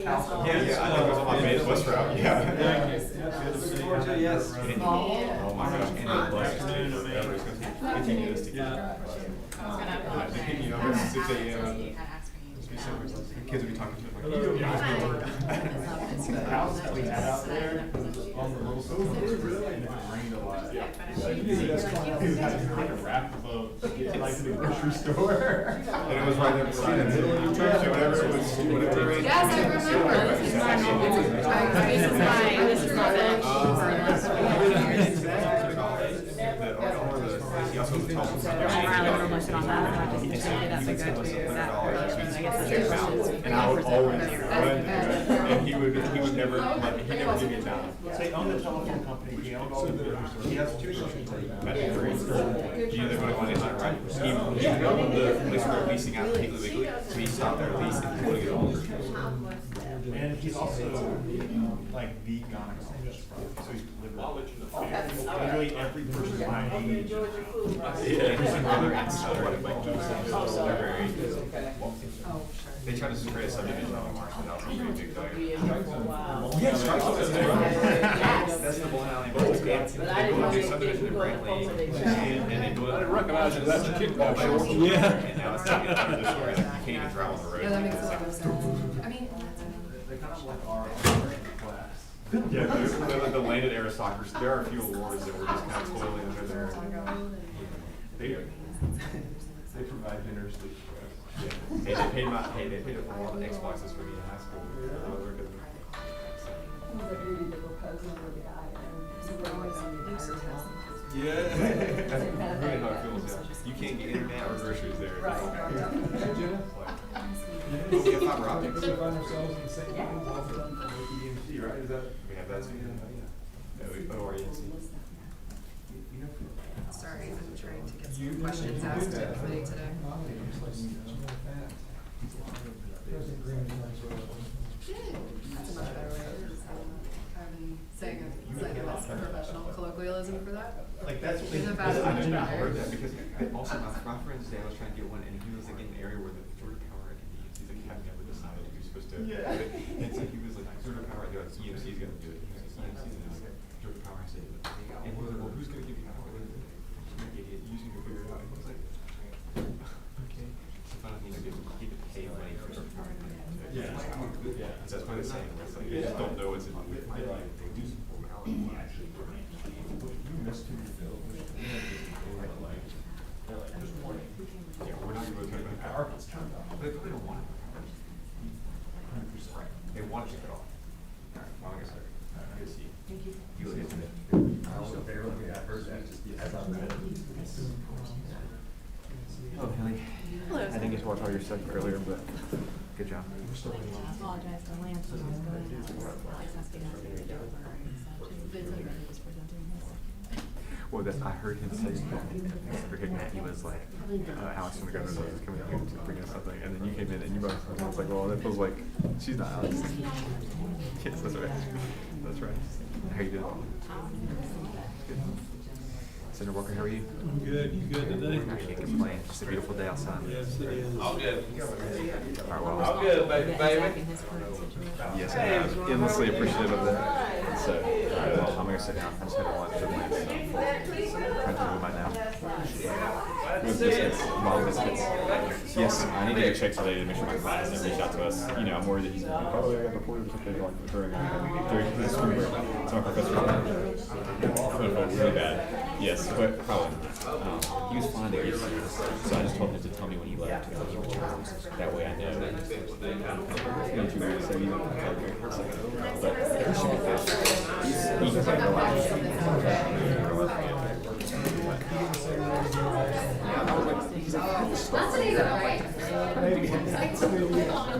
Yeah, I think it was on my main bus route. Yeah. Yes. Oh my gosh, and the bus is everybody's going to 15 minutes to get. They pick you up at 6 a.m. The kids will be talking to them like, you The house that we had out there on the little school. It rained a lot. Yeah. So he was kind of wrapped the boat like the grocery store. And it was right there beside the middle of your church or whatever it was. Whatever. Yes, I remember. This is my this is my bench. He also was a tall one. And I would always run to do it. And he would never, like, he never give me a dime. They own the telephone company. He owns all the grocery stores. He has 2 grocery stores. That's great. You know they're going to money line, right? He owned the place where they're leasing out Piggly Wiggly. So he stopped their lease and he wanted to get all the And he's also like the gynecologist, so he's literally every person my age. every single other and southern, like, they're very, they try to create a subdivision on Mars, and that was a pretty big failure. Yeah, that's the bowling alley. They built a big subdivision in Brantley, and they built it. I didn't recognize it, that's a kickball short. Yeah. And now it's taking part of the story, like, you can't even travel on the road. Yeah, that makes a lot of sense. I mean, They kind of like our class. Yeah, the landed aristocracy, there are a few awards that were just kind of toiling under there. They provide generously for us. Yeah. Hey, they paid for all the Xboxes for me in high school. I was working there. Yeah. That's really how it feels, yeah. You can't get internet or groceries there. Right. We have fiber optics. We find ourselves in the same room with EMC, right? Is that? We have that too, yeah. We ORENC. sorry, I'm trying to get some questions asked to committee today. That's a much better way of saying it less professional colloquialism for that. Like that's what Isn't it bad? I did not heard that because also my friend's dad was trying to get one and he was like in an area where the Georgia Power and EMC's like have never decided who's supposed to do it. And so he was like, Georgia Power, they're like, EMC's gonna do it. He was like, EMC's gonna do it. Georgia Power has to do it. And he was like, well, who's gonna give you power? You're an idiot, you just need to figure it out. And he was like, okay. So finally he could pay money for Georgia Power. Yeah. So that's what they're saying. It's like, they just don't know what's in it. They do some formality. Yeah, we're not even talking about power. They probably don't want it. They want to take it off. Alright, well, I guess I see. Thank you. You look into it. I heard that. Hello, Haley. Hello. I didn't get to watch all your stuff earlier, but good job. I apologize to Lance. He was Well, that's, I heard him say that. I forget Matt, he was like, Alex from the governor's office is coming in here to bring us something, and then you came in and you both, I was like, well, that feels like, she's not Alex. Yes, that's right. That's right. How you doing? Good. Senator Walker, how are you? I'm good. You good today? I can't complain. It's a beautiful day outside. Yes, it is. I'm good. All right, well, I'm good, baby. yes, I'm endlessly appreciative of that. So, all right, well, I'm going to sit down. I just had a lunch with Lance. I'm trying to do mine now. With biscuits, mom biscuits. Yes, I need to get checked today to make sure my client hasn't reached out to us. You know, I'm worried that he's going to be, oh, yeah, before he was okay, like, during his spring break. So my professor called me. I'm going to feel really bad. Yes, but probably. He was fine to get so I just told him to tell me when he left and when he returns. That way I know. It's been 2 weeks, so you don't have to tell me. But he should be fine. He's like a lot. Yeah, I was like, he's like,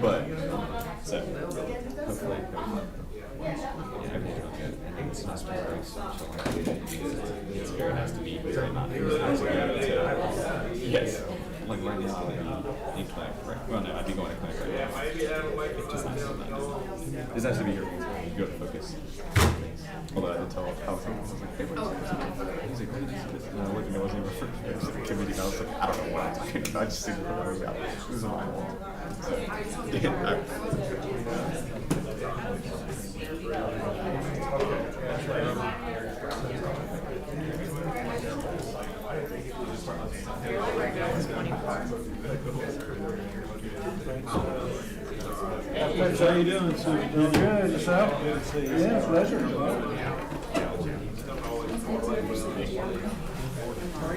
but, so, hopefully, everything's going good. I think it's not spring break, so it's very nice to be, but it's not. Yes. Like right now, I'd be in clinic, right? Well, no, I'd be going to clinic right now. It's just nice to be. It's nice to be here. Go to focus. Although I did tell Alex, I was like, hey, what is this? He's like, what is this? And I looked and it wasn't even for the committee. And I was like, I don't know what I'm talking about. I just think it was out. This is my wall. So, yeah. How you doing, sir? Doing good, yourself? Good to see you. Yeah, pleasure.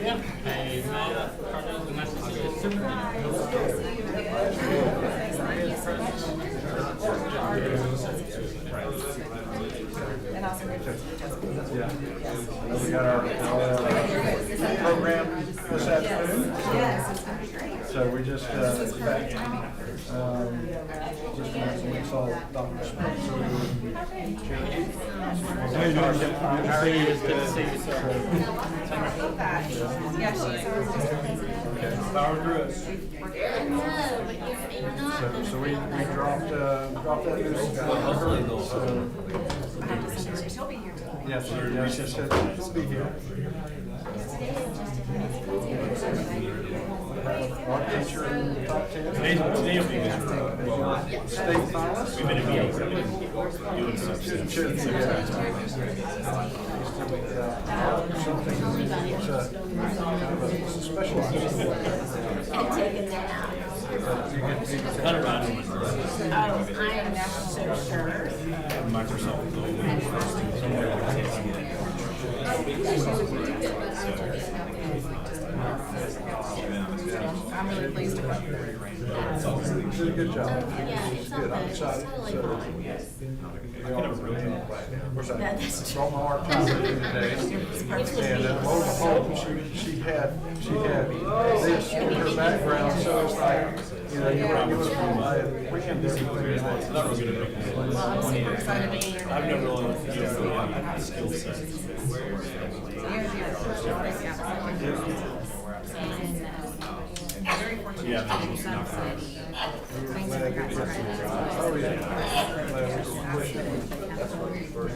Yeah. We got our program this afternoon. So we just back, just we saw Dr. Spencer. How you doing? Good to see you. It's good to see you, sir. Power through it. So we dropped that news. Yes, she said she'll be here. Our teacher in the top 10. Today will be good. State finalist. We've been doing some Something, it's a special. And taking that out. Hunter Ryan. I am so sure. Microsoft. I'm really pleased about it. Did a good job. Yeah, it's Good, I'm okay. It's excited. totally So, fine. we all, of course, I That's true. brought my art today. And lo and behold, she had this in her background, so it's like, you know, you were from my weekend everything. Not real good at Well, I'm super excited to be here. I've never really used the skill set. Very fortunate to be in Sun City. Thanks for your guys' Oh, yeah.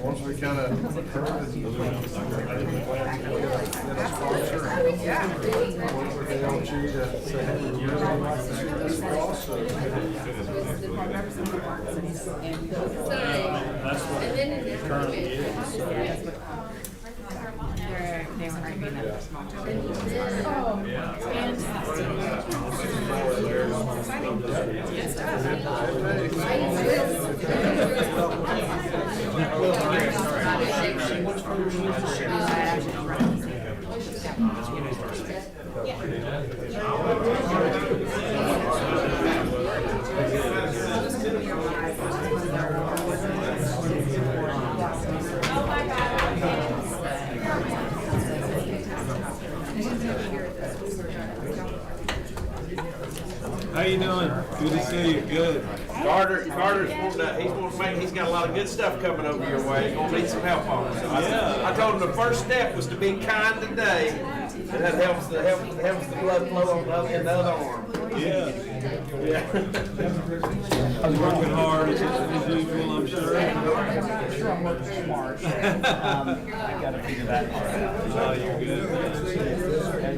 Once we kind of heard that we had a sponsor, Yeah. they want you to say, hey, we really like to see this across. So, That's what it currently is. They were right being that small town. How you doing? Good to see you. Good. Carter's he's got a lot of good stuff coming over your way. He's gonna need some help on it. So I told him the first step was to be kind today, and that helps the blood flow in the other arm. Yeah. Yeah. I was working hard as usual, I'm sure. I'm sure I'm working smart. I gotta figure that part out. Oh, you're good.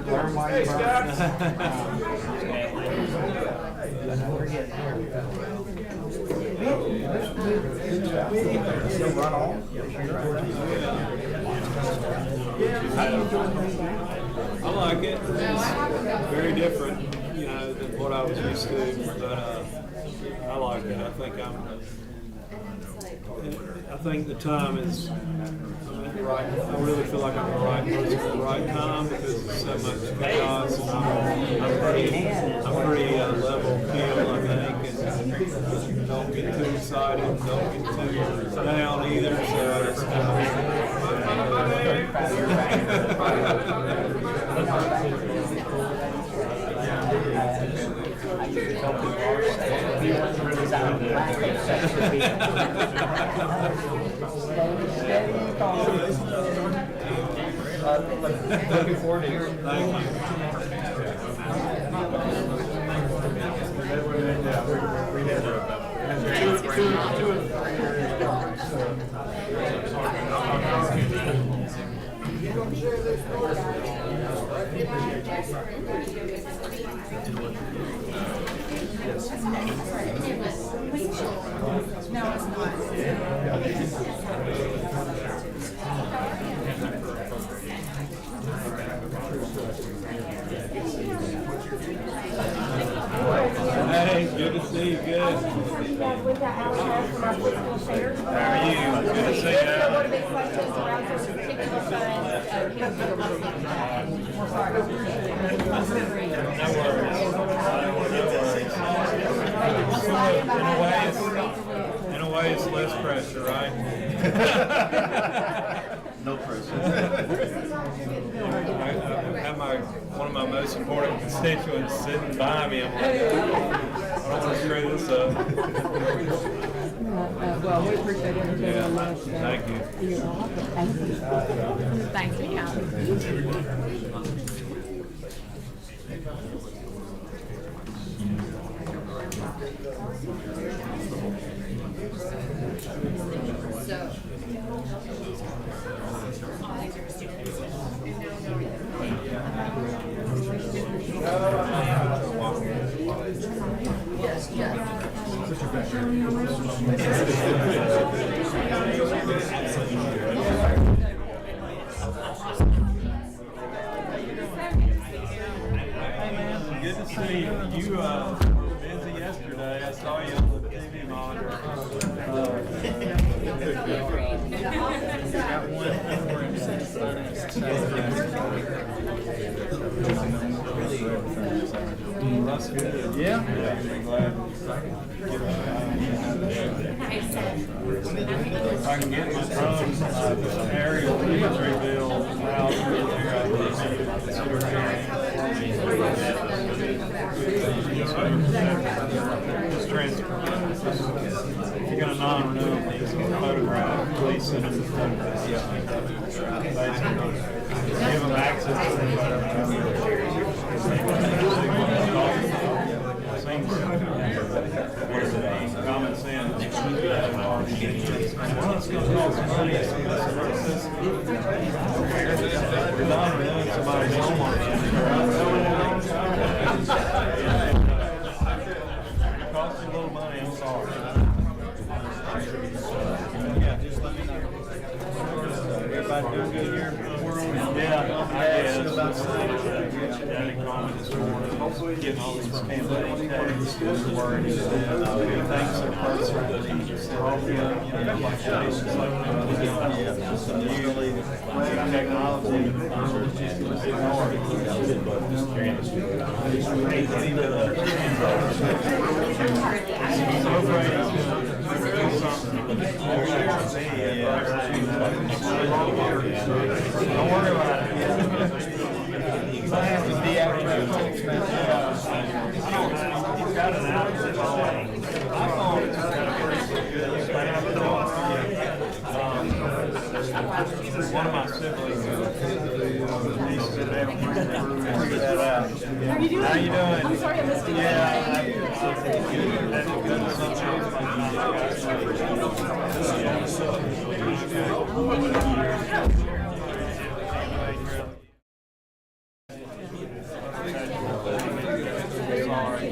Learn my Hey, Scott. We're getting there. run on. I like it. It's very different, you know, than what I was used to, but I like it. I think the time is right. I really feel like I'm the right person at the right time because there's so much chaos. And I'm pretty level keel, I think, and don't get too excited, don't get too down either. So it's Looking forward to hearing. Thank you. We had two and 3 years ago. No, it's not. Hey, good to see you. Good. How are you? Good to see you. In a way, it's less pressure, right? No pressure. I have one of my most important constituents sitting by me. I'm like, I don't want to screw this up. Well, we appreciate everything Yeah, very much. thank you. You're welcome. Thank you. Thank you. So. Yes, Good to see you. You were busy yesterday. I saw you on the TV monitor. That's good. Yeah. I'm glad. If I can get my drone aerial imagery bill out there, I would consider just transfer. If you're gonna non-renew these photograph, please send them the photographs. Basically, give them access to the photograph. Seems common sense. Well, it's gonna cost money. You're non-renewing somebody's homeowner's insurance. It costs you a little money, I'm sorry. Yeah, just let me know. Everybody doing good here? Yeah, I guess. Daddy called me this morning, getting all these campaign tags, worried, he said, thanks for personal, you know, like stations like that, some new technology, just ignore it. So afraid he's gonna do something. Don't worry about it. I have to deactivate text messages. He's got an outfit on. My phone has got a pretty good one of my siblings, he's been able to figure that out. How you doing? How you doing? I'm sorry I missed you. Sorry.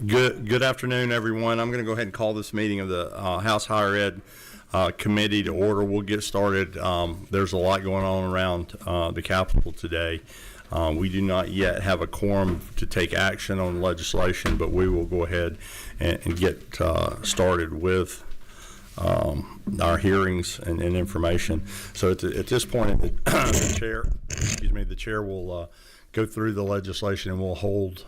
Good afternoon, everyone. I'm going to go ahead and call this meeting of the House Higher Ed Committee to order. We'll get started. There's a lot going on around the Capitol today. We do not yet have a quorum to take action on legislation, but we will go ahead and get started with our hearings and information. So at this point, the chair will go through the legislation, and we'll hold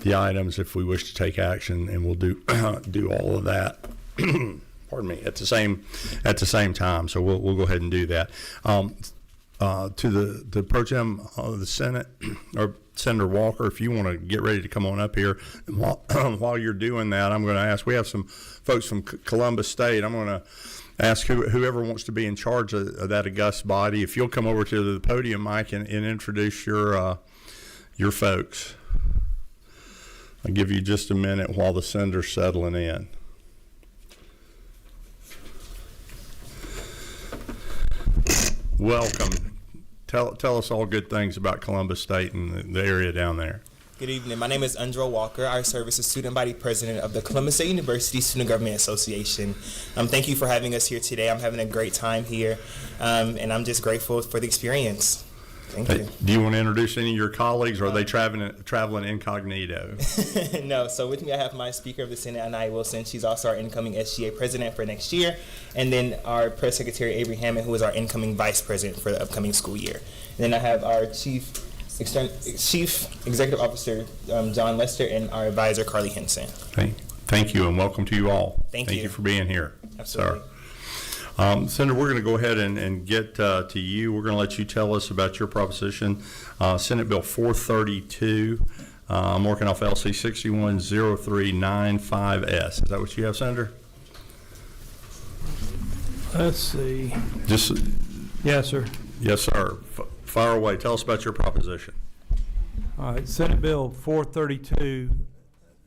the items if we wish to take action, and we'll do all of that. Pardon me, at the same time. So we'll go ahead and do that. To the pro tem of the Senate, or Senator Walker, if you want to get ready to come on up here, and while you're doing that, I'm going to ask. We have some folks from Columbus State. I'm going to ask whoever wants to be in charge of that august body, if you'll come over to the podium, Mike, and introduce your folks. I'll give you just a minute while the senator's settling in. Welcome. Tell us all good things about Columbus State and the area down there. Good evening. My name is Andrew Walker. I serve as the student body president of the Columbus State University Student Government Association. Thank you for having us here today. I'm having a great time here, and I'm just grateful for the experience. Thank you. Do you want to introduce any of your colleagues, or are they traveling incognito? No. So with me, I have my Speaker of the Senate, Anaya Wilson. She's also our incoming SGA president for next year. And then our Press Secretary, Avery Hammond, who is our incoming vice president for the upcoming school year. And then I have our Chief Executive Officer, John Lester, and our advisor, Carly Henson. Thank you, and welcome to you all. Thank you. Thank you for being here. Absolutely. Sir. Senator, we're going to go ahead and get to you. We're going to let you tell us about your proposition, Senate Bill 432. I'm working off LC 610395S. Is that what you have, Senator? Let's see. Yes, sir. Yes, sir. Fire away. Tell us about your proposition. All right. Senate Bill 432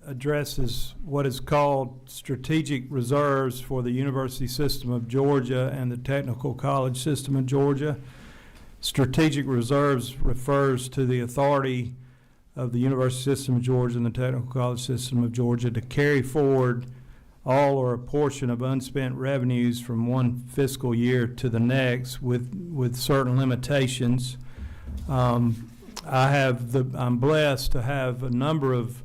addresses what is called strategic reserves for the University System of Georgia and the Technical College System of Georgia. Strategic reserves refers to the authority of the University System of Georgia and the Technical College System of Georgia to carry forward all or a portion of unspent revenues from one fiscal year to the next with certain limitations. I'm blessed to have a number of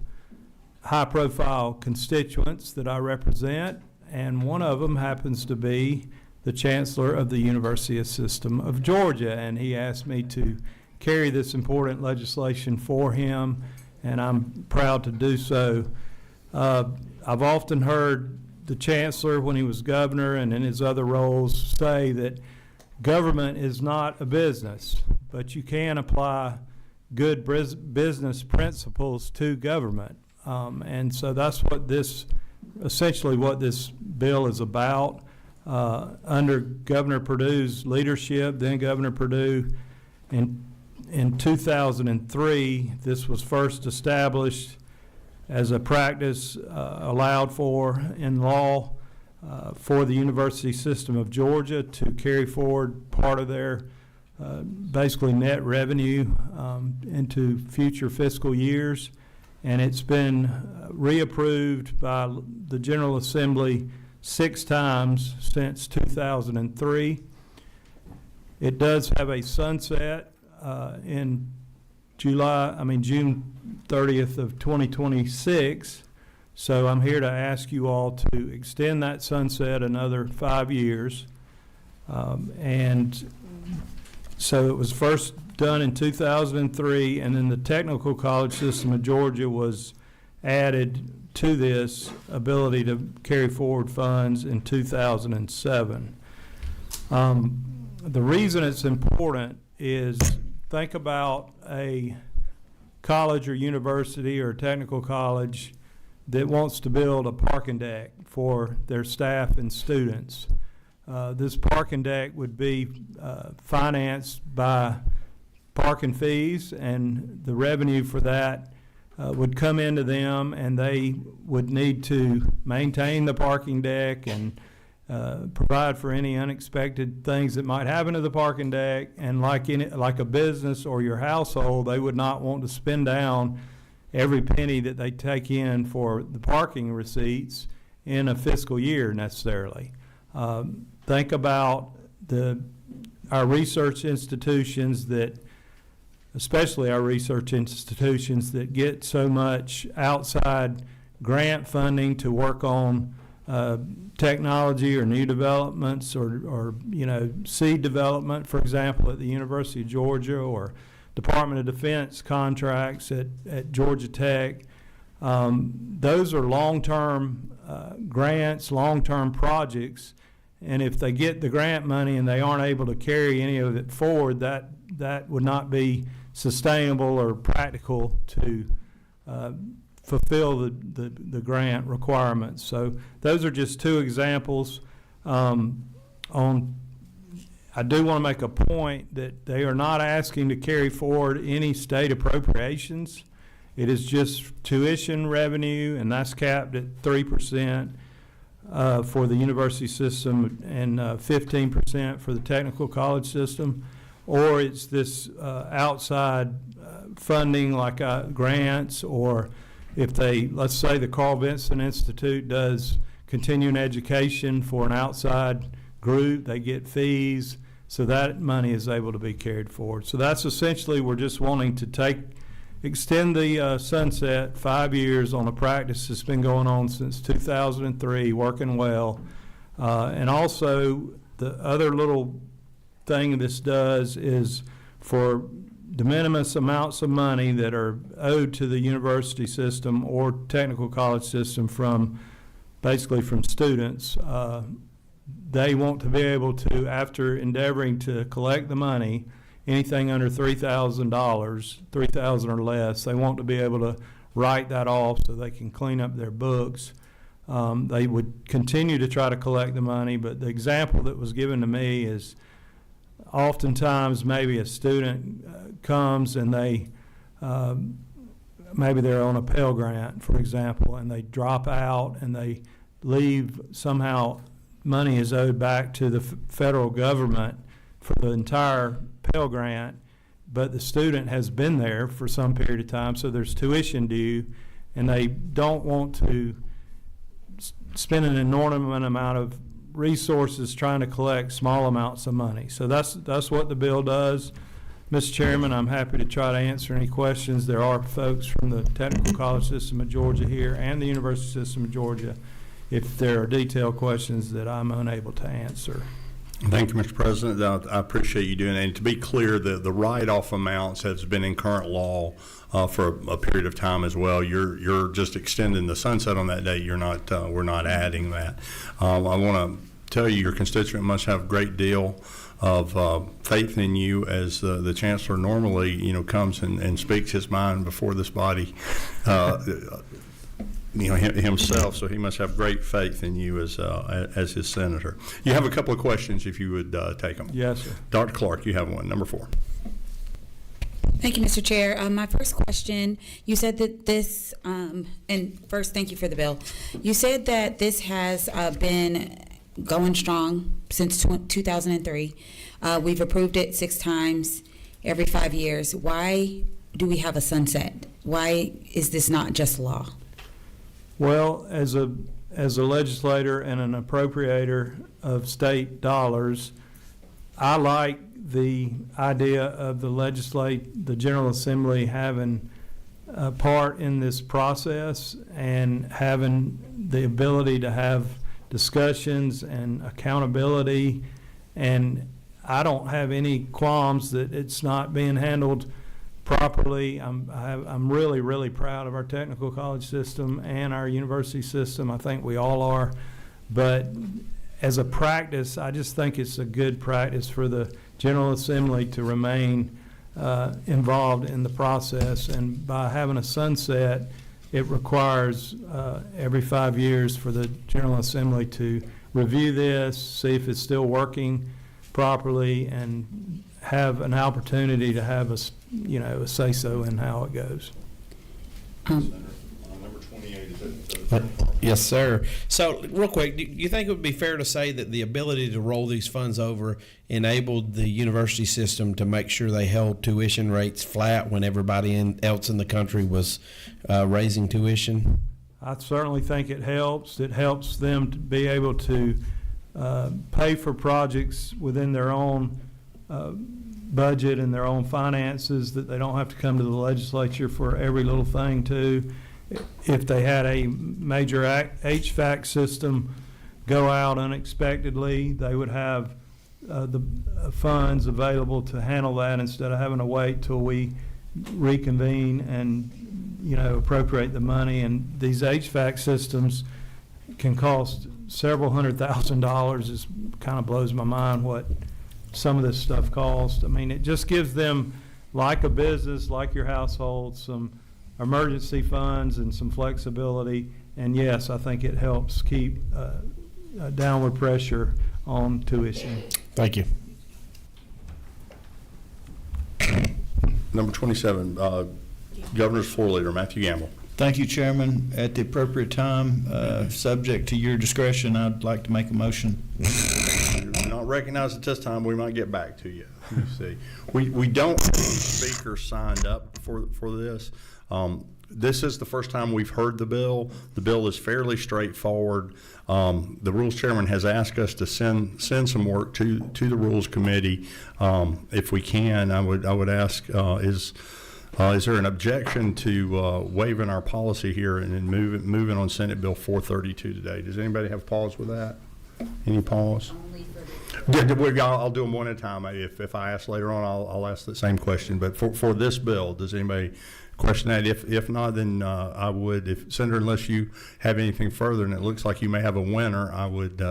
high-profile constituents that I represent, and one of them happens to be the Chancellor of the University System of Georgia, and he asked me to carry this important legislation for him, and I'm proud to do so. I've often heard the Chancellor, when he was governor and in his other roles, say that government is not a business, but you can apply good business principles to government. And so that's essentially what this bill is about. Under Governor Perdue's leadership, then Governor Perdue, in 2003, this was first established as a practice allowed for in law for the University System of Georgia to carry forward part of their basically net revenue into future fiscal years. And it's been reapproved by the General Assembly 6 times since 2003. It does have a sunset in June 30th of 2026. So I'm here to ask you all to extend that sunset another 5 years. And so it was first done in 2003, and then the Technical College System of Georgia was added to this ability to carry forward funds in 2007. The reason it's important is, think about a college or university or technical college that wants to build a parking deck for their staff and students. This parking deck would be financed by parking fees, and the revenue for that would come into them, and they would need to maintain the parking deck and provide for any unexpected things that might happen to the parking deck. And like a business or your household, they would not want to spend down every penny that they take in for the parking receipts in a fiscal year necessarily. Think about our research institutions especially our research institutions that get so much outside grant funding to work on technology or new developments or seed development, for example, at the University of Georgia, or Department of Defense contracts at Georgia Tech. Those are long-term grants, long-term projects, and if they get the grant money and they aren't able to carry any of it forward, that would not be sustainable or practical to fulfill the grant requirements. So those are just two examples. I do want to make a point that they are not asking to carry forward any state appropriations. It is just tuition revenue, and that's capped at 3% for the university system and 15% for the technical college system. Or it's this outside funding like grants, or if let's say the Carl Vinson Institute does continuing education for an outside group, they get fees, so that money is able to be carried forward. So that's essentially, we're just wanting to extend the sunset 5 years on a practice that's been going on since 2003, working well. And also, the other little thing this does is for de minimis amounts of money that are owed to the university system or technical college system basically from students, they want to be able to, after endeavoring to collect the money, anything under $3,000, $3,000 or less, they want to be able to write that off so they can clean up their books. They would continue to try to collect the money, but the example that was given to me is oftentimes maybe a student comes and maybe they're on a Pell Grant, for example, and they drop out and they leave. Somehow money is owed back to the federal government for the entire Pell Grant, but the student has been there for some period of time, so there's tuition due, and they don't want to spend an inordinate amount of resources trying to collect small amounts of money. So that's what the bill does. Mr. Chairman, I'm happy to try to answer any questions. There are folks from the Technical College System of Georgia here and the University System of Georgia if there are detailed questions that I'm unable to answer. Thank you, Mr. President. I appreciate you doing that. And to be clear, the write-off amounts has been in current law for a period of time as well. You're just extending the sunset on that date. We're not adding that. I want to tell you, your constituent must have a great deal of faith in you, as the chancellor normally, comes and speaks his mind before this body. Himself, so he must have great faith in you as his senator. You have a couple of questions, if you would take them. Yes, sir. Dr. Clark, you have one, number 4. Thank you, Mr. Chair. My first question, you said that this, and first, thank you for the bill. You said that this has been going strong since 2003. We've approved it 6 times every 5 years. Why do we have a sunset? Why is this not just law? Well, as a legislator and an appropriator of state dollars, I like the idea of the General Assembly having a part in this process and having the ability to have discussions and accountability. And I don't have any qualms that it's not being handled properly. I'm really, really proud of our technical college system and our university system. I think we all are. But as a practice, I just think it's a good practice for the General Assembly to remain involved in the process. And by having a sunset, it requires every 5 years for the General Assembly to review this, see if it's still working properly, and have an opportunity to have a say-so in how it goes. Number 28 is Yes, sir. So, real quick, do you think it would be fair to say that the ability to roll these funds over enabled the university system to make sure they held tuition rates flat when everybody else in the country was raising tuition? I certainly think it helps. It helps them to be able to pay for projects within their own budget and their own finances, that they don't have to come to the legislature for every little thing too. If they had a major HVAC system go out unexpectedly, they would have the funds available to handle that instead of having to wait till we reconvene and, appropriate the money. And these HVAC systems can cost several $100,000. It kind of blows my mind what some of this stuff costs. I mean, it just gives them, like a business, like your household, some emergency funds and some flexibility. And yes, I think it helps keep downward pressure on tuition. Thank you. Number 27, Governor's Floor Leader, Matthew Gamble. Thank you, Chairman. At the appropriate time, subject to your discretion, I'd like to make a motion. You're not recognized at this time. We might get back to you. Let me see. We don't have any speakers signed up for this. This is the first time we've heard the bill. The bill is fairly straightforward. The Rules Chairman has asked us to send some work to the Rules Committee. If we can, I would ask, is there an objection to waiving our policy here and then moving on Senate Bill 432 today? Does anybody have pause with that? Any pause? I'll do them one at a time. If I ask later on, I'll ask the same question. But for this bill, does anybody question that? If not, then I would, Senator, unless you have anything further, and it looks like you may have a winner, I would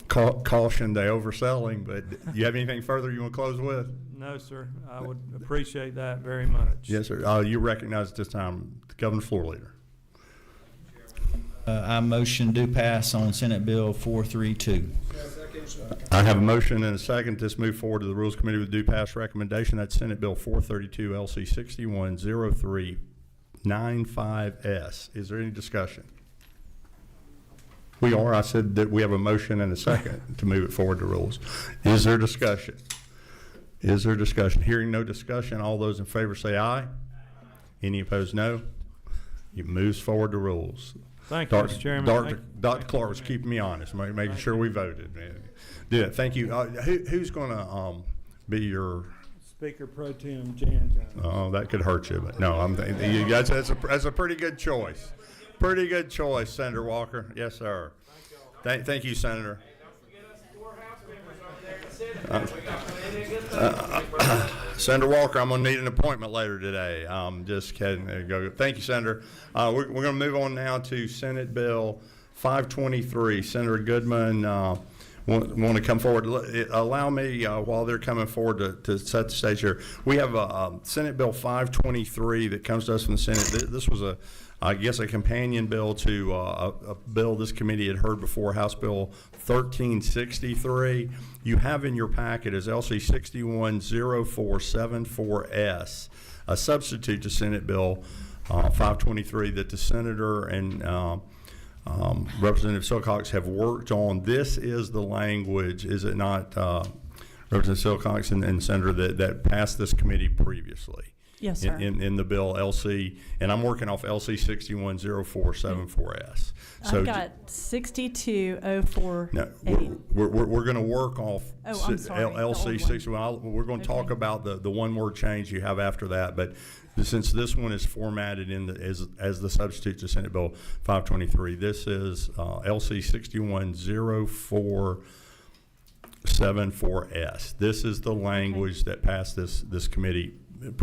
caution the overselling. But do you have anything further you want to close with? No, sir. I would appreciate that very much. Yes, sir. You recognize at this time the Governor's Floor Leader. I motion do pass on Senate Bill 432. I have a motion and a second. This move forward to the Rules Committee with due pass recommendation. That's Senate Bill 432 LC 610395S. Is there any discussion? I said that we have a motion and a second to move it forward to rules. Is there discussion? Is there discussion? Hearing no discussion, all those in favor say aye. Any opposed, no. It moves forward to rules. Thank you, Mr. Chairman. Dr. Clark was keeping me honest, making sure we voted. Yeah, thank you. Who's going to be your Speaker Pro Tem Jan Jones? Oh, that could hurt you, but no, that's a pretty good choice. Pretty good choice, Senator Walker. Yes, sir. Thank you, Senator. Senator Walker, I'm going to need an appointment later today. Just kidding. There you go. Thank you, Senator. We're going to move on now to Senate Bill 523. Senator Goodman want to come forward. Allow me, while they're coming forward, to set the stage here. We have Senate Bill 523 that comes to us from the Senate. This was I guess a companion bill to a bill this committee had heard before, House Bill 1363. You have in your packet is LC 610474S, a substitute to Senate Bill 523 that the Senator and Representative Silcox have worked on. This is the language, is it not, Representative Silcox and Senator, that passed this committee previously? Yes, sir. In the bill LC, and I'm working off LC 610474S. So I've got 62048. No, we're going to work off I'm sorry, LC 61. We're going to talk about the one word change you have after that, but since this one is formatted as the substitute to Senate Bill 523, this is LC 610474S. This is the language that passed this committee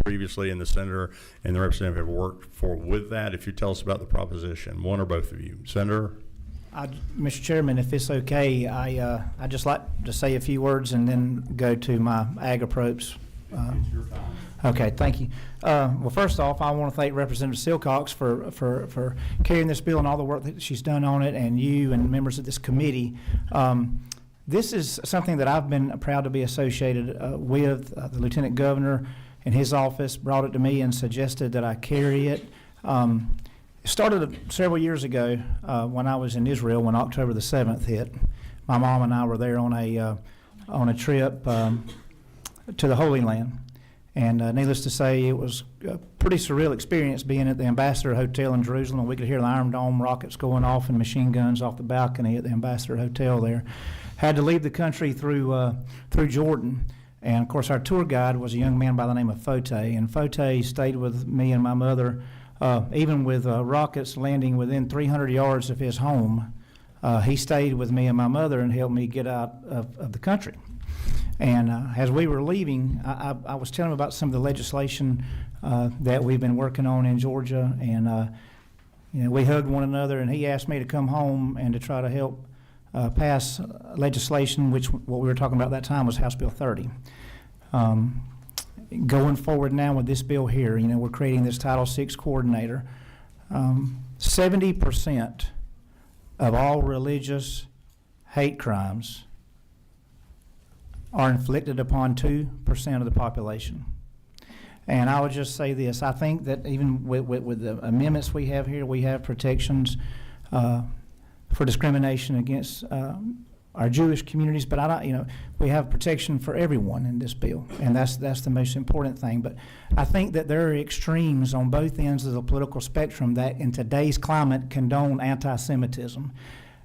previously, and the Senator and the Representative have worked for with that. If you tell us about the proposition, one or both of you. Senator? Mr. Chairman, if it's okay, I'd just like to say a few words and then go to my ag approach. Okay, thank you. Well, first off, I want to thank Representative Silcox for carrying this bill and all the work that she's done on it, and you and members of this committee. This is something that I've been proud to be associated with. The Lieutenant Governor and his office brought it to me and suggested that I carry it. started several years ago when I was in Israel when October the 7th hit. My mom and I were there on a trip to the Holy Land. And needless to say, it was a pretty surreal experience being at the Ambassador Hotel in Jerusalem. We could hear the Iron Dome rockets going off and machine guns off the balcony at the Ambassador Hotel there. Had to leave the country through Jordan. And, of course, our tour guide was a young man by the name of Fote. And Fote stayed with me and my mother, even with rockets landing within 300 yards of his home. He stayed with me and my mother and helped me get out of the country. And as we were leaving, I was telling him about some of the legislation that we've been working on in Georgia, and we hugged one another, and he asked me to come home and to try to help pass legislation, which what we were talking about at that time was House Bill 30. Going forward now with this bill here, we're creating this Title VI coordinator. 70% of all religious hate crimes are inflicted upon 2% of the population. And I would just say this, I think that even with the amendments we have here, we have protections for discrimination against our Jewish communities, but we have protection for everyone in this bill, and that's the most important thing. But I think that there are extremes on both ends of the political spectrum that in today's climate condone anti-Semitism.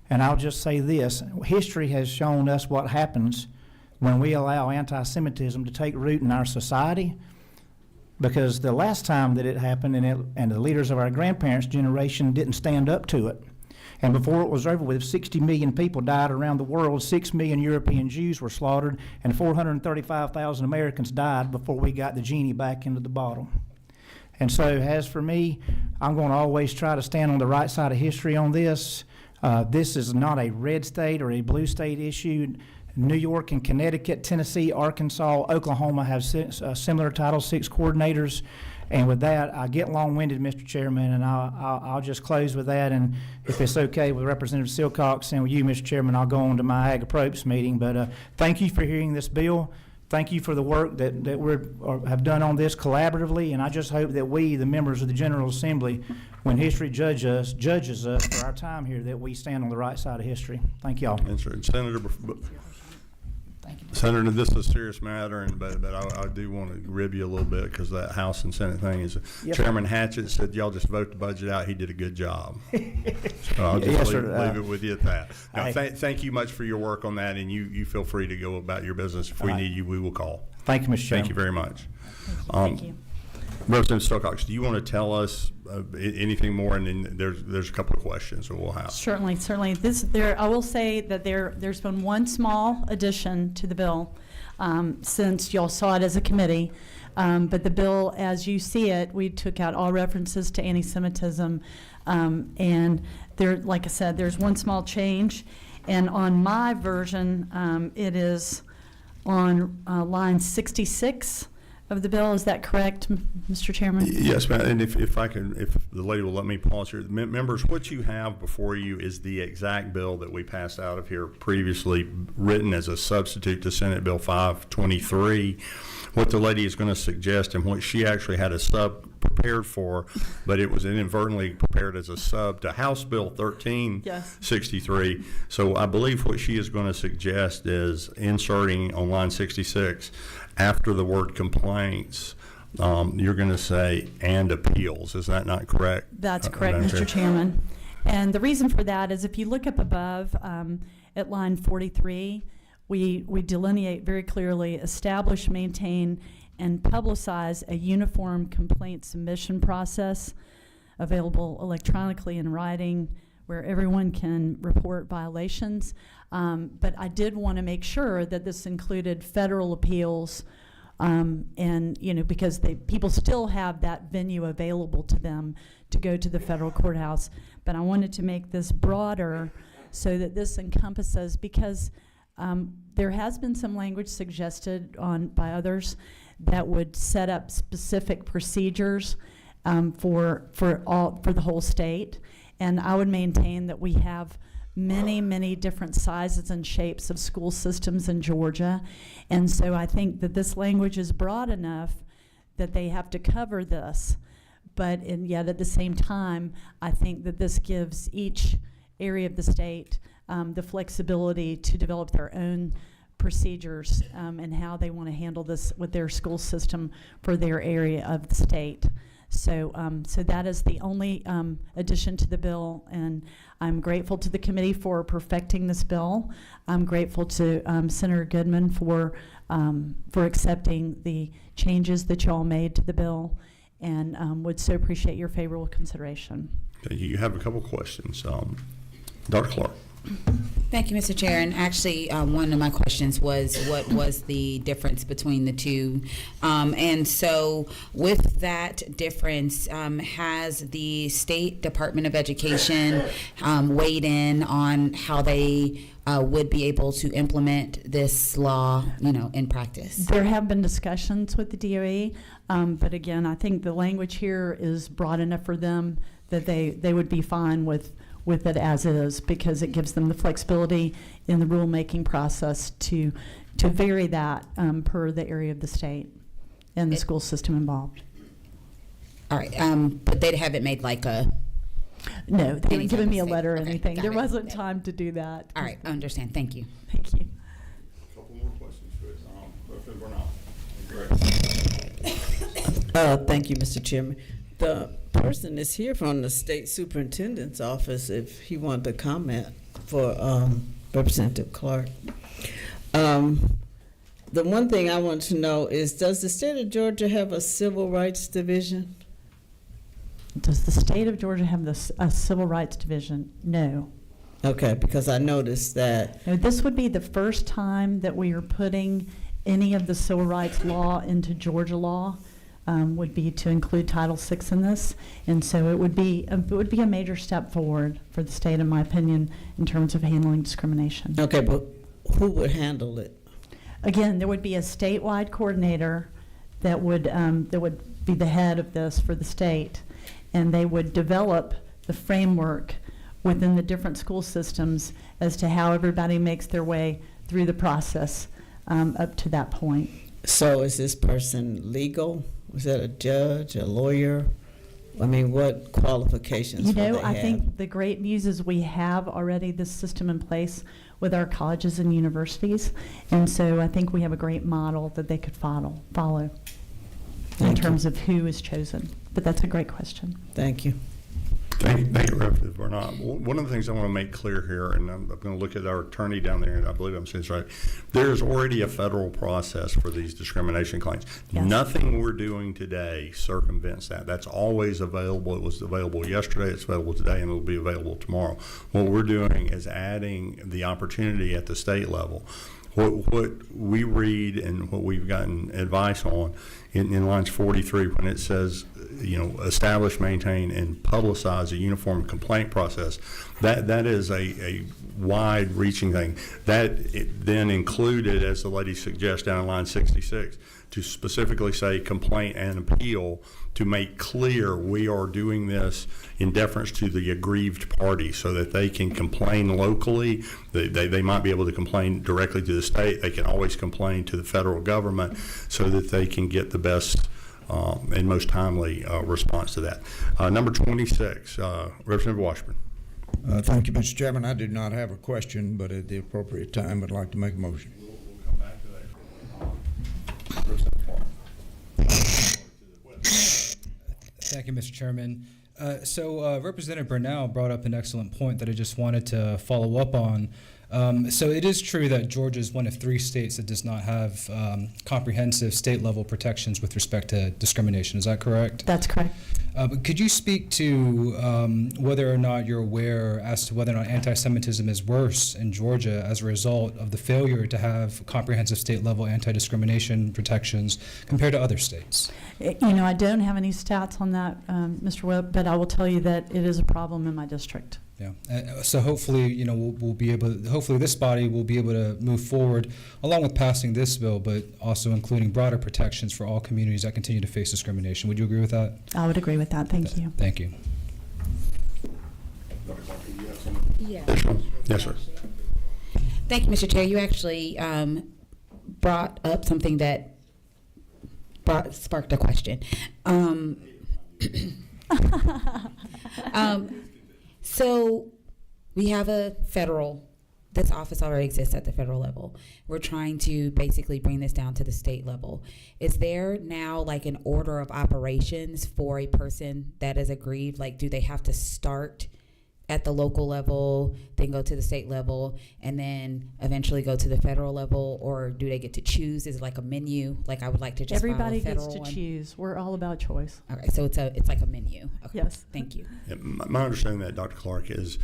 And I'll just say this, history has shown us what happens when we allow anti-Semitism to take root in our society, because the last time that it happened, and the leaders of our grandparents' generation didn't stand up to it. And before it was over with, 60 million people died around the world, 6 million European Jews were slaughtered, and 435,000 Americans died before we got the genie back into the bottle. And so as for me, I'm going to always try to stand on the right side of history on this. This is not a red state or a blue state issue. New York and Connecticut, Tennessee, Arkansas, Oklahoma have similar Title VI coordinators. And with that, I get long-winded, Mr. Chairman, and I'll just close with that. And if it's okay with Representative Silcox and with you, Mr. Chairman, I'll go on to my Ag Appropriates meeting. But thank you for hearing this bill. Thank you for the work that we have done on this collaboratively. And I just hope that we, the members of the General Assembly, when history judges us for our time here, that we stand on the right side of history. Thank y'all. Yes, sir. Senator, this is a serious matter, but I do want to rib you a little bit because that House and Senate thing is. Yes, Chairman Hatchett said y'all just vote the budget out. He did a good job. So I'll just leave it with you at that. Now, thank you much for your work on that, and you feel free to go about your business. If we need you, we will call. Thank you, Mr. Chairman. Thank you very much. Thank you. Representative Silcox, do you want to tell us anything more? And then there's a couple of questions that we'll have. Certainly. I will say that there's been one small addition to the bill since y'all saw it as a committee. But the bill, as you see it, we took out all references to anti-Semitism. And there, like I said, there's one small change. And on my version, it is on line 66 of the bill. Is that correct, Mr. Chairman? Yes, ma'am. And if the lady will let me pause here. Members, what you have before you is the exact bill that we passed out of here previously, written as a substitute to Senate Bill 523. What the lady is going to suggest, and what she actually had a sub prepared for, but it was inadvertently prepared as a sub to House Bill 1363. Yes. So I believe what she is going to suggest is inserting on line 66, after the word complaints, you're going to say and appeals. Is that not correct? That's correct, Mr. Chairman. And the reason for that is if you look up above at line 43, we delineate very clearly, establish, maintain, and publicize a uniform complaint submission process available electronically in writing where everyone can report violations. But I did want to make sure that this included federal appeals, and because people still have that venue available to them to go to the federal courthouse. But I wanted to make this broader so that this encompasses, because there has been some language suggested by others that would set up specific procedures for the whole state, and I would maintain that we have many different sizes and shapes of school systems in Georgia, and so I think that this language is broad enough that they have to cover this. But yet at the same time, I think that this gives each area of the state the flexibility to develop their own procedures and how they want to handle this with their school system for their area of the state. So, so that is the only addition to the bill, and I'm grateful to the committee for perfecting this bill. I'm grateful to Senator Goodman for accepting the changes that y'all made to the bill, and would so appreciate your favorable consideration. Okay, you have a couple questions. Dr. Clark. Thank you, Mr. Chair. And actually, one of my questions was what was the difference between the two? And so with that difference, has the State Department of Education weighed in on how they would be able to implement this law, in practice? There have been discussions with the DOE, but again, I think the language here is broad enough for them that they would be fine with it as is, because it gives them the flexibility in the rulemaking process to vary that per the area of the state and the school system involved. All right, but they haven't made like a... No, they haven't given me a letter or Okay, anything. got There it. wasn't time to do that. All right, I understand. Thank you. Thank you. A couple more questions, Chris. Thank you, Mr. Chairman. The person is here from the state superintendent's office if he wanted to comment for Representative Clark. The one thing I want to know is, does the state of Georgia have a civil rights division? Does the state of Georgia have a civil rights division? No. Okay, because I noticed that. No, this would be the first time that we are putting any of the civil rights law into Georgia law. Would be to include Title VI in this, and so it would be a major step forward for the state, in my opinion, in terms of handling discrimination. Okay, but who would handle it? Again, there would be a statewide coordinator that would be the head of this for the state, and they would develop the framework within the different school systems as to how everybody makes their way through the process up to that point. So is this person legal? Was that a judge, a lawyer? I mean, what qualifications would they have? I think the great news is we have already this system in place with our colleges and universities, and so I think we have a great model that they could follow in terms of who is chosen. But that's a great question. Thank you. Thank you, Representative Bernard. One of the things I want to make clear here, and I'm going to look at our attorney down there, and I believe I'm saying this right, there's already a federal process for these discrimination claims. Yes. Nothing we're doing today circumvents that. That's always available. It was available yesterday, it's available today, and it will be available tomorrow. What we're doing is adding the opportunity at the state level. What we read and what we've gotten advice on in lines 43, when it says, establish, maintain, and publicize a uniform complaint process, that is a wide-reaching thing. That then included, as the lady suggests down in line 66, to specifically say complaint and appeal, to make clear we are doing this in deference to the aggrieved party so that they can complain locally. They might be able to complain directly to the state. They can always complain to the federal government so that they can get the best and most timely response to that. Number 26, Representative Washburn. Thank you, Mr. Chairman. I do not have a question, but at the appropriate time, I'd like to make a motion. We'll come back to that. Thank you, Mr. Chairman. So Representative Bernal brought up an excellent point that I just wanted to follow up on. So it is true that Georgia is one of 3 states that does not have comprehensive state-level protections with respect to discrimination. Is that correct? That's correct. But could you speak to whether or not you're aware as to whether or not anti-Semitism is worse in Georgia as a result of the failure to have comprehensive state-level anti-discrimination protections compared to other states? I don't have any stats on that, Mr. Webb, but I will tell you that it is a problem in my district. Yeah. So hopefully, we'll be able. Hopefully, this body will be able to move forward, along with passing this bill, but also including broader protections for all communities that continue to face discrimination. Would you agree with that? I would agree with that. Thank you. Thank you. Yes, sir. Thank you, Mr. Chair. You actually brought up something that sparked a question. So we have this office already exists at the federal level. We're trying to basically bring this down to the state level. Is there now like an order of operations for a person that is aggrieved? Like, do they have to start at the local level, then go to the state level, and then eventually go to the federal level, or do they get to choose? Is it like a menu? Like, I would like to just Everybody file a gets federal to one? choose. We're all about choice. Okay, so it's like a menu. Okay. Yes. Thank you. Yeah, my understanding of that, Dr. Clark, is,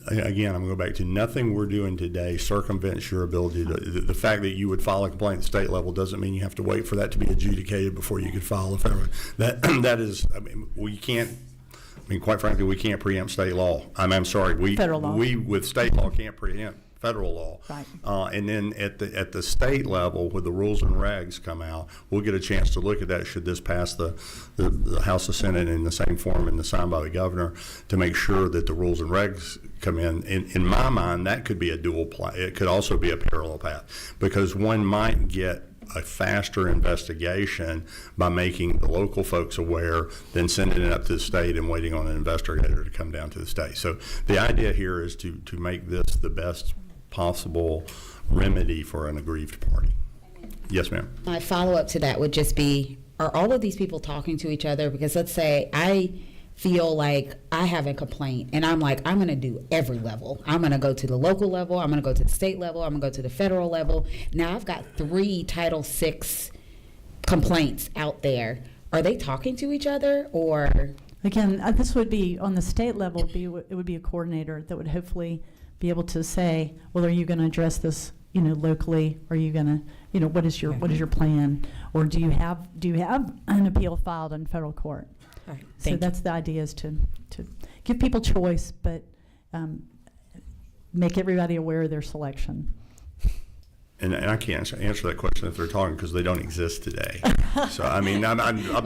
again, I'm going to go back to nothing we're doing today circumvents your ability to, the fact that you would file a complaint at the state level doesn't mean you have to wait for that to be adjudicated before you could file a federal. That is, I mean, we can't, I mean, quite frankly, we can't preempt state law. I'm sorry, Federal law. we with state law can't preempt federal law. Right. And then at the state level, when the rules and regs come out, we'll get a chance to look at that should this pass the House and Senate in the same form and signed by the governor, to make sure that the rules and regs come in. In my mind, that could be a dual plan. It could also be a parallel path, because one might get a faster investigation by making the local folks aware than sending it up to the state and waiting on an investigator to come down to the state. So the idea here is to make this the best possible remedy for an aggrieved party. Yes, ma'am. My follow-up to that would just be, are all of these people talking to each other? Because let's say I feel like I have a complaint and I'm like, I'm going to do every level. I'm going to go to the local level. I'm going to go to the state level. I'm going to go to the federal level. Now I've got 3 Title VI complaints out there. Are they talking to each other, or? Again, this would be on the state level. It would be a coordinator that would hopefully be able to say, well, are you going to address this, locally? Are you going to, what is your plan? Or do you have an appeal filed in federal court? All right, So that's the idea, is to give people choice, but make everybody aware of their selection. And I can't answer that question if they're talking, because they don't exist today. So I mean, I'm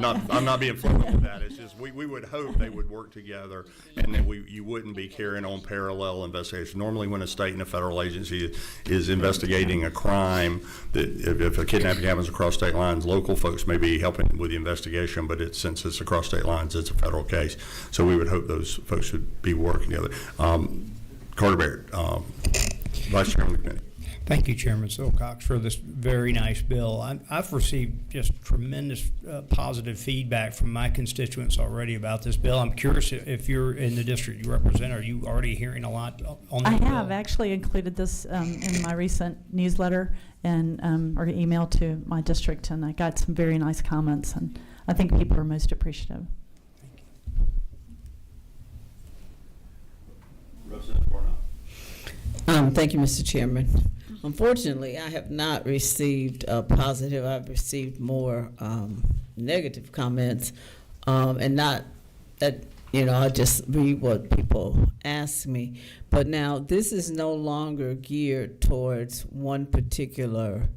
not being flippant with that. It's just we would hope they would work together, and then you wouldn't be carrying on parallel investigations. Normally, when a state and a federal agency is investigating a crime, that if a kidnapping happens across state lines, local folks may be helping with the investigation, but since it's across state lines, it's a federal case. So we would hope those folks would be working together. Carter Barrett, Vice Chairman of the Committee. Thank you, Chairman Silcox, for this very nice bill. I've received just tremendous positive feedback from my constituents already about this bill. I'm curious if you're in the district you represent, are you already hearing a lot on this bill? I have actually included this in my recent newsletter and or email to my district, and I got some very nice comments, and I think people are most appreciative. Thank you, Mr. Chairman. Unfortunately, I have not received positive. I've received more negative comments, and not that, I just read what people ask me. But now this is no longer geared towards one particular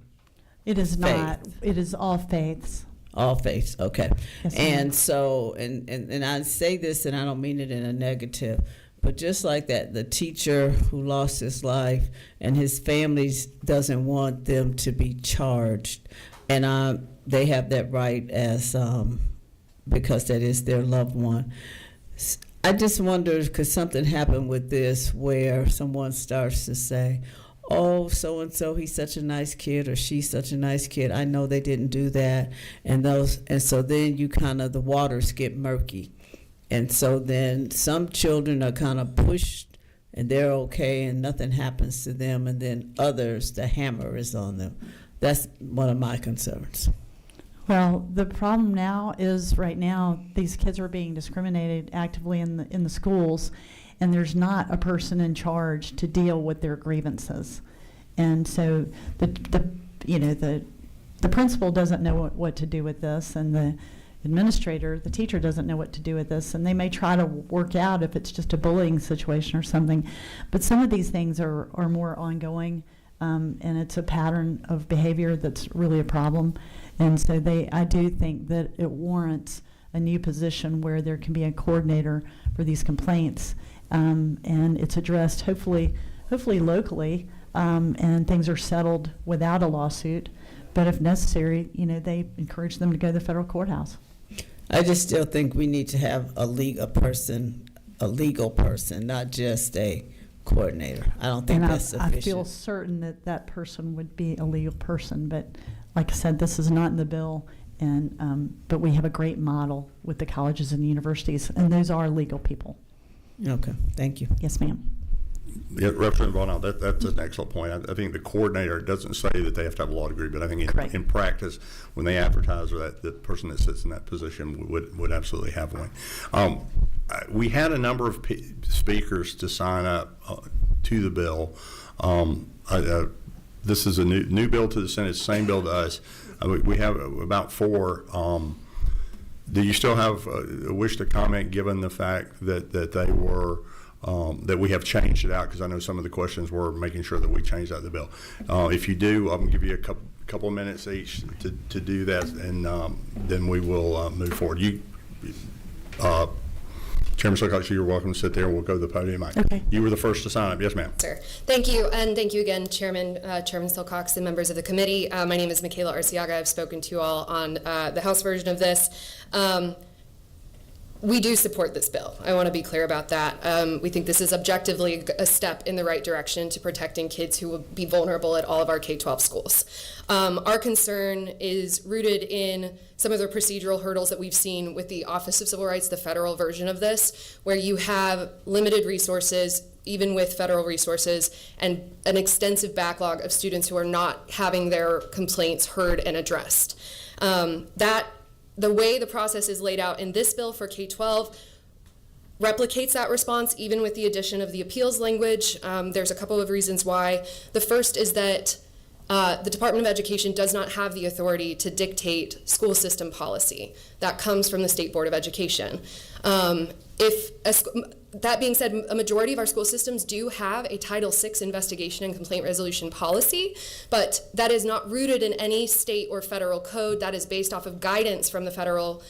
It is faith. not. It is all faiths. All faiths, okay. Yes, ma'am. And so, and I say this, and I don't mean it in a negative, but just like that, the teacher who lost his life and his family doesn't want them to be charged, and they have that right as because that is their loved one. I just wonder, could something happen with this where someone starts to say, oh, so-and-so, he's such a nice kid, or she's such a nice kid, I know they didn't do that, and so then the waters get murky. And so then some children are kind of pushed and they're okay and nothing happens to them, and then others, the hammer is on them. That's one of my concerns. Well, the problem now is, right now, these kids are being discriminated actively in the schools, and there's not a person in charge to deal with their grievances. And so the principal doesn't know what to do with this, and the administrator, the teacher, doesn't know what to do with this, and they may try to work out if it's just a bullying situation or something. But some of these things are more ongoing, and it's a pattern of behavior that's really a problem. And so I do think that it warrants a new position where there can be a coordinator for these complaints, and it's addressed hopefully locally, and things are settled without a lawsuit. But if necessary, they encourage them to go to the federal courthouse. I just still think we need to have a legal person, not just a coordinator. I don't think And that's I feel sufficient. certain that that person would be a legal person, but like I said, this is not in the bill, and but we have a great model with the colleges and universities, and those are legal people. Okay, thank you. Yes, ma'am. Yeah, Representative Bonner, that's an excellent point. I think the coordinator doesn't say that they have to have a law degree, but I think in practice, when they advertise, or the person that sits in that position would absolutely have one. We had a number of speakers to sign up to the bill. This is a new bill to the Senate, same bill to us. We have about 4. Do you still have a wish to comment, given the fact that they were that we have changed it out? Because I know some of the questions were making sure that we changed out the bill. If you do, I'm going to give you a couple of minutes each to do that, and then we will move forward. Chairman Silcox, you're welcome to sit there, and we'll go to the podium. Okay. You were the first to sign up. Yes, ma'am. Sir. Thank you, and thank you again, Chairman Silcox and members of the committee. My name is Michaela Arciaga. I've spoken to you all on the House version of this. We do support this bill. I want to be clear about that. We think this is objectively a step in the right direction to protecting kids who will be vulnerable at all of our K-12 schools. Our concern is rooted in some of the procedural hurdles that we've seen with the Office of Civil Rights, the federal version of this, where you have limited resources, even with federal resources, and an extensive backlog of students who are not having their complaints heard and addressed. The way the process is laid out in this bill for K-12 replicates that response, even with the addition of the appeals language. There's a couple of reasons why. The first is that the Department of Education does not have the authority to dictate school system policy. That comes from the State Board of Education. That being said, a majority of our school systems do have a Title VI investigation and complaint resolution policy, but that is not rooted in any state or federal code. That is based off of guidance from the federal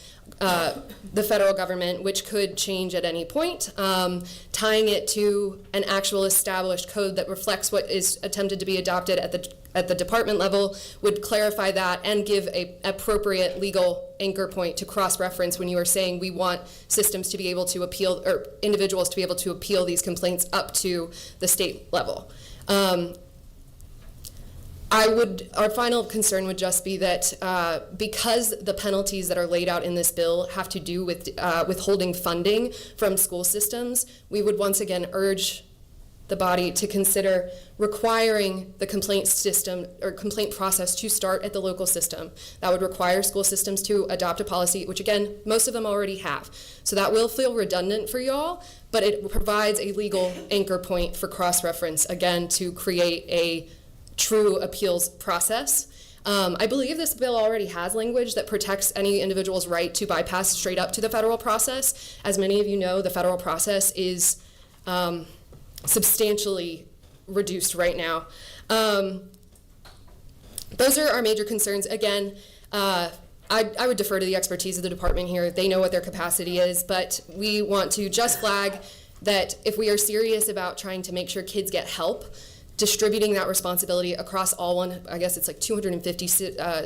government, which could change at any point. Tying it to an actual established code that reflects what is attempted to be adopted at the department level would clarify that and give an appropriate legal anchor point to cross-reference when you are saying we want systems to be able to appeal, or individuals to be able to appeal these complaints up to the state level. Our final concern would just be that because the penalties that are laid out in this bill have to do with withholding funding from school systems, we would once again urge the body to consider requiring the complaint system or complaint process to start at the local system. That would require school systems to adopt a policy, which again, most of them already have. So that will feel redundant for y'all, but it provides a legal anchor point for cross-reference, again, to create a true appeals process. I believe this bill already has language that protects any individual's right to bypass straight up to the federal process. As many of you know, the federal process is substantially reduced right now. Those are our major concerns. Again, I would defer to the expertise of the department here. They know what their capacity is, but we want to just flag that if we are serious about trying to make sure kids get help, distributing that responsibility across all I guess it's like 250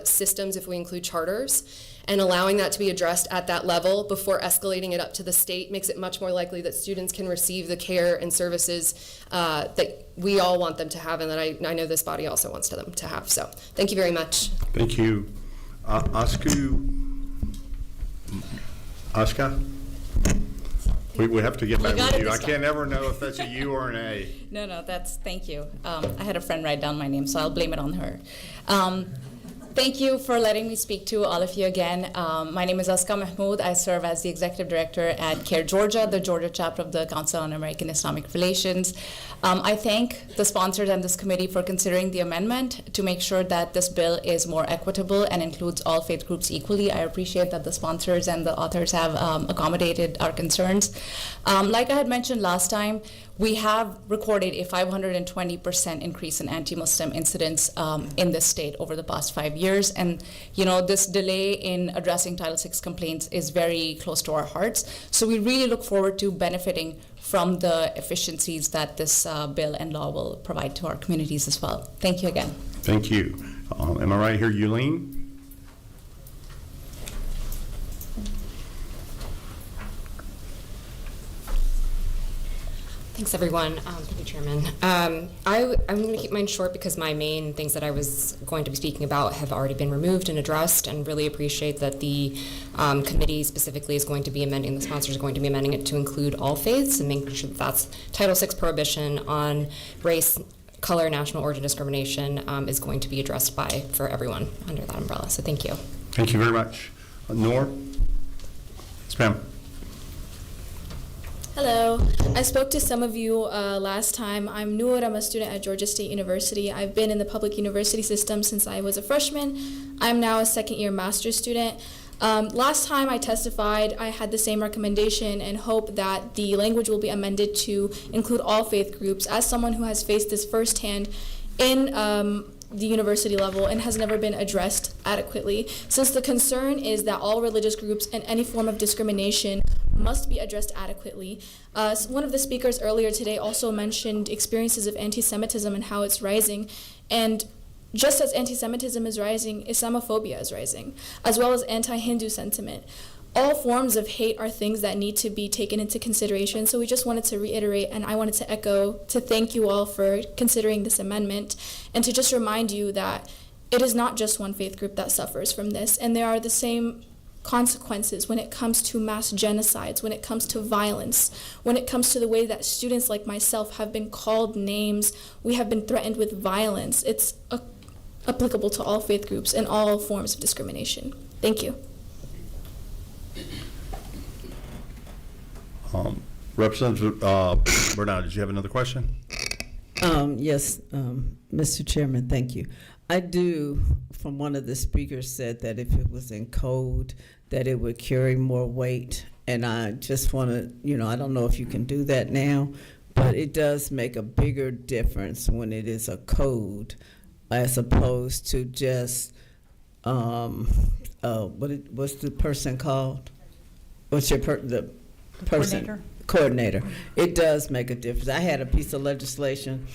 systems if we include charters, and allowing that to be addressed at that level before escalating it up to the state makes it much more likely that students can receive the care and services that we all want them to have, and that I know this body also wants them to have. So thank you very much. Thank you. Aska? We have to get back with you. I can't ever know if that's a U or an A. No, thank you. I had a friend write down my name, so I'll blame it on her. Thank you for letting me speak to all of you again. My name is Aska Mahmood. I serve as the Executive Director at CARE Georgia, the Georgia chapter of the Council on American Islamic Relations. I thank the sponsors and this committee for considering the amendment to make sure that this bill is more equitable and includes all faith groups equally. I appreciate that the sponsors and the authors have accommodated our concerns. Like I had mentioned last time, we have recorded a 520% increase in anti-Muslim incidents in this state over the past 5 years. And, this delay in addressing Title VI complaints is very close to our hearts. So we really look forward to benefiting from the efficiencies that this bill and law will provide to our communities as well. Thank you again. Thank you. Am I right here, Yulene? Thanks, everyone. Thank you, Chairman. I'm going to keep mine short because my main things that I was going to be speaking about have already been removed and addressed, and really appreciate that the committee specifically is going to be amending, the sponsors are going to be amending it to include all faiths and making sure that that's Title VI prohibition on race, color, national origin discrimination is going to be addressed for everyone under that umbrella. So thank you. Thank you very much. Noor? Yes, ma'am. Hello. I spoke to some of you last time. I'm Noor. I'm a student at Georgia State University. I've been in the public university system since I was a freshman. I'm now a second-year master's student. Last time I testified, I had the same recommendation and hope that the language will be amended to include all faith groups. As someone who has faced this firsthand in the university level and has never been addressed adequately, since the concern is that all religious groups and any form of discrimination must be addressed adequately. One of the speakers earlier today also mentioned experiences of anti-Semitism and how it's rising. And just as anti-Semitism is rising, Islamophobia is rising, as well as anti-Hindu sentiment. All forms of hate are things that need to be taken into consideration. So we just wanted to reiterate, and I wanted to echo, to thank you all for considering this amendment, and to just remind you that it is not just one faith group that suffers from this, and there are the same consequences when it comes to mass genocides, when it comes to violence, when it comes to the way that students like myself have been called names, we have been threatened with violence. It's applicable to all faith groups and all forms of discrimination. Thank you. Representative Bernard, did you have another question? Yes, Mr. Chairman, thank you. I do, from one of the speakers said that if it was in code, that it would carry more weight. And I just want to, I don't know if you can do that now, but it does make a bigger difference when it is a code as opposed to just, what's the person called? What's the person? Coordinator. It does make a difference. I had a piece of legislation,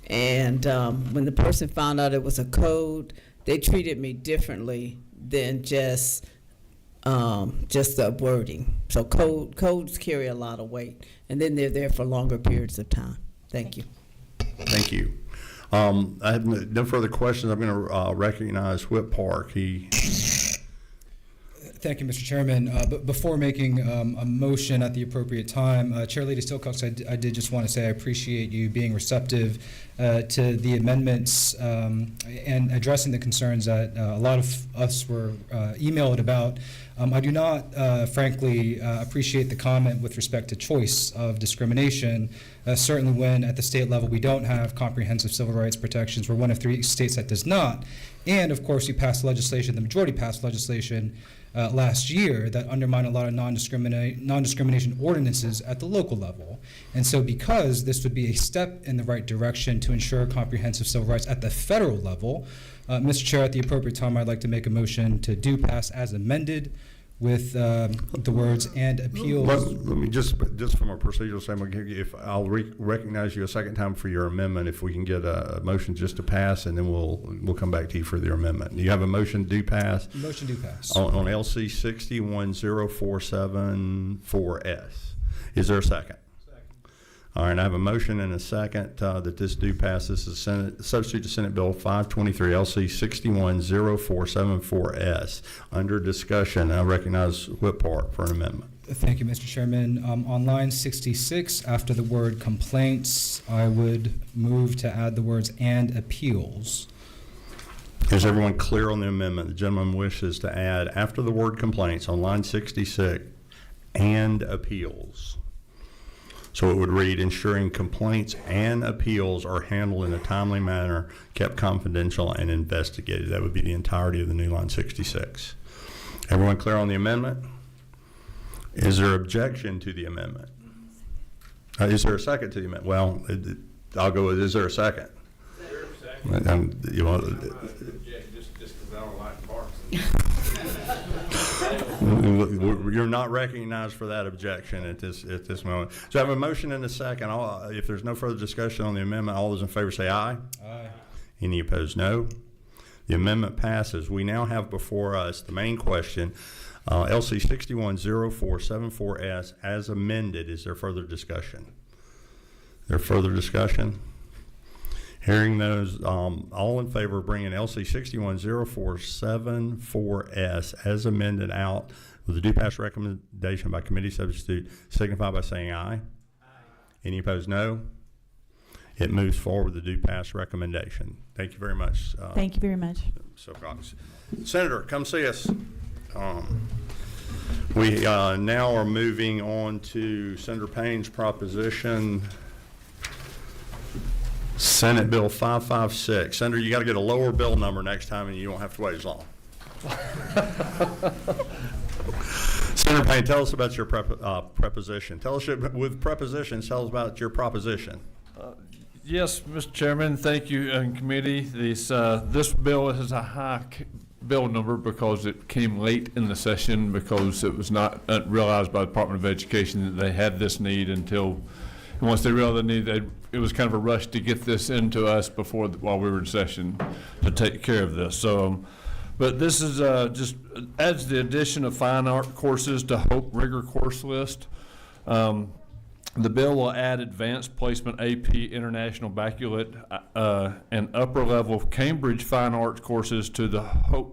and when the person found out it was a code, they treated me differently than just the wording. So codes carry a lot of weight, and then they're there for longer periods of time. Thank you. Thank you. I have no further questions. I'm going to recognize Whip Park. Thank you, Mr. Chairman. But before making a motion at the appropriate time, Chair Lady Silcox, I did just want to say I appreciate you being receptive to the amendments and addressing the concerns that a lot of us were emailed about. I do not, frankly, appreciate the comment with respect to choice of discrimination. Certainly when at the state level we don't have comprehensive civil rights protections. We're one of 3 states that does not. And of course we passed legislation, the majority passed legislation last year that undermine a lot of non-discrimination ordinances at the local level. And so because this would be a step in the right direction to ensure comprehensive civil rights at the federal level, Mr. Chair, at the appropriate time, I'd like to make a motion to do pass as amended with the words "and appeals." Let me just from a procedural standpoint, if I'll recognize you a second time for your amendment, if we can get a motion just to pass, and then we'll come back to you for your amendment. Do you have a motion to do pass? Motion to pass on LC 610474S. Is there a second? All right, I have a motion and a second that this do pass. This is substitute to Senate Bill 523, LC 610474S. Under discussion, I recognize Whip Park for an amendment. Thank you, Mr. Chairman. On line 66, after the word complaints, I would move to add the words "and appeals." Is everyone clear on the amendment? The gentleman wishes to add, after the word complaints on line 66, "and appeals." So it would read, ensuring complaints and appeals are handled in a timely manner, kept confidential, and investigated. That would be the entirety of the new line 66. Everyone clear on the amendment? Is there objection to the amendment? Is there a second to the amendment? Well, I'll go with, is there a second? You're not recognized for that objection at this moment. So I have a motion and a second. If there's no further discussion on the amendment, all those in favor say aye. Aye. Any opposed, no. The amendment passes. We now have before us the main question, LC 610474S as amended. Is there further discussion? There further discussion? Hearing those, all in favor of bringing LC 610474S as amended out with the do pass recommendation by committee substitute, signify by saying aye. Aye. Any opposed, no. It moves forward with the do pass recommendation. Thank you very much. Thank you very much. Cox. Senator, come see us. We now are moving on to Senator Payne's proposition, Senate Bill 556. Senator, you got to get a lower bill number next time and you don't have to wait as long. Senator Payne, tell us about your preposition. Tell us with prepositions, tell us about your proposition. Yes, Mr. Chairman, thank you, and committee. This bill has a high bill number because it came late in the session because it was not realized by the Department of Education that they had this need until, once they realized the need, it was kind of a rush to get this into us while we were in session to take care of this. So, but this is just adds the addition of fine art courses to Hope Rigor course list. The bill will add advanced placement AP International Baccalaureate and upper level Cambridge Fine Arts courses to the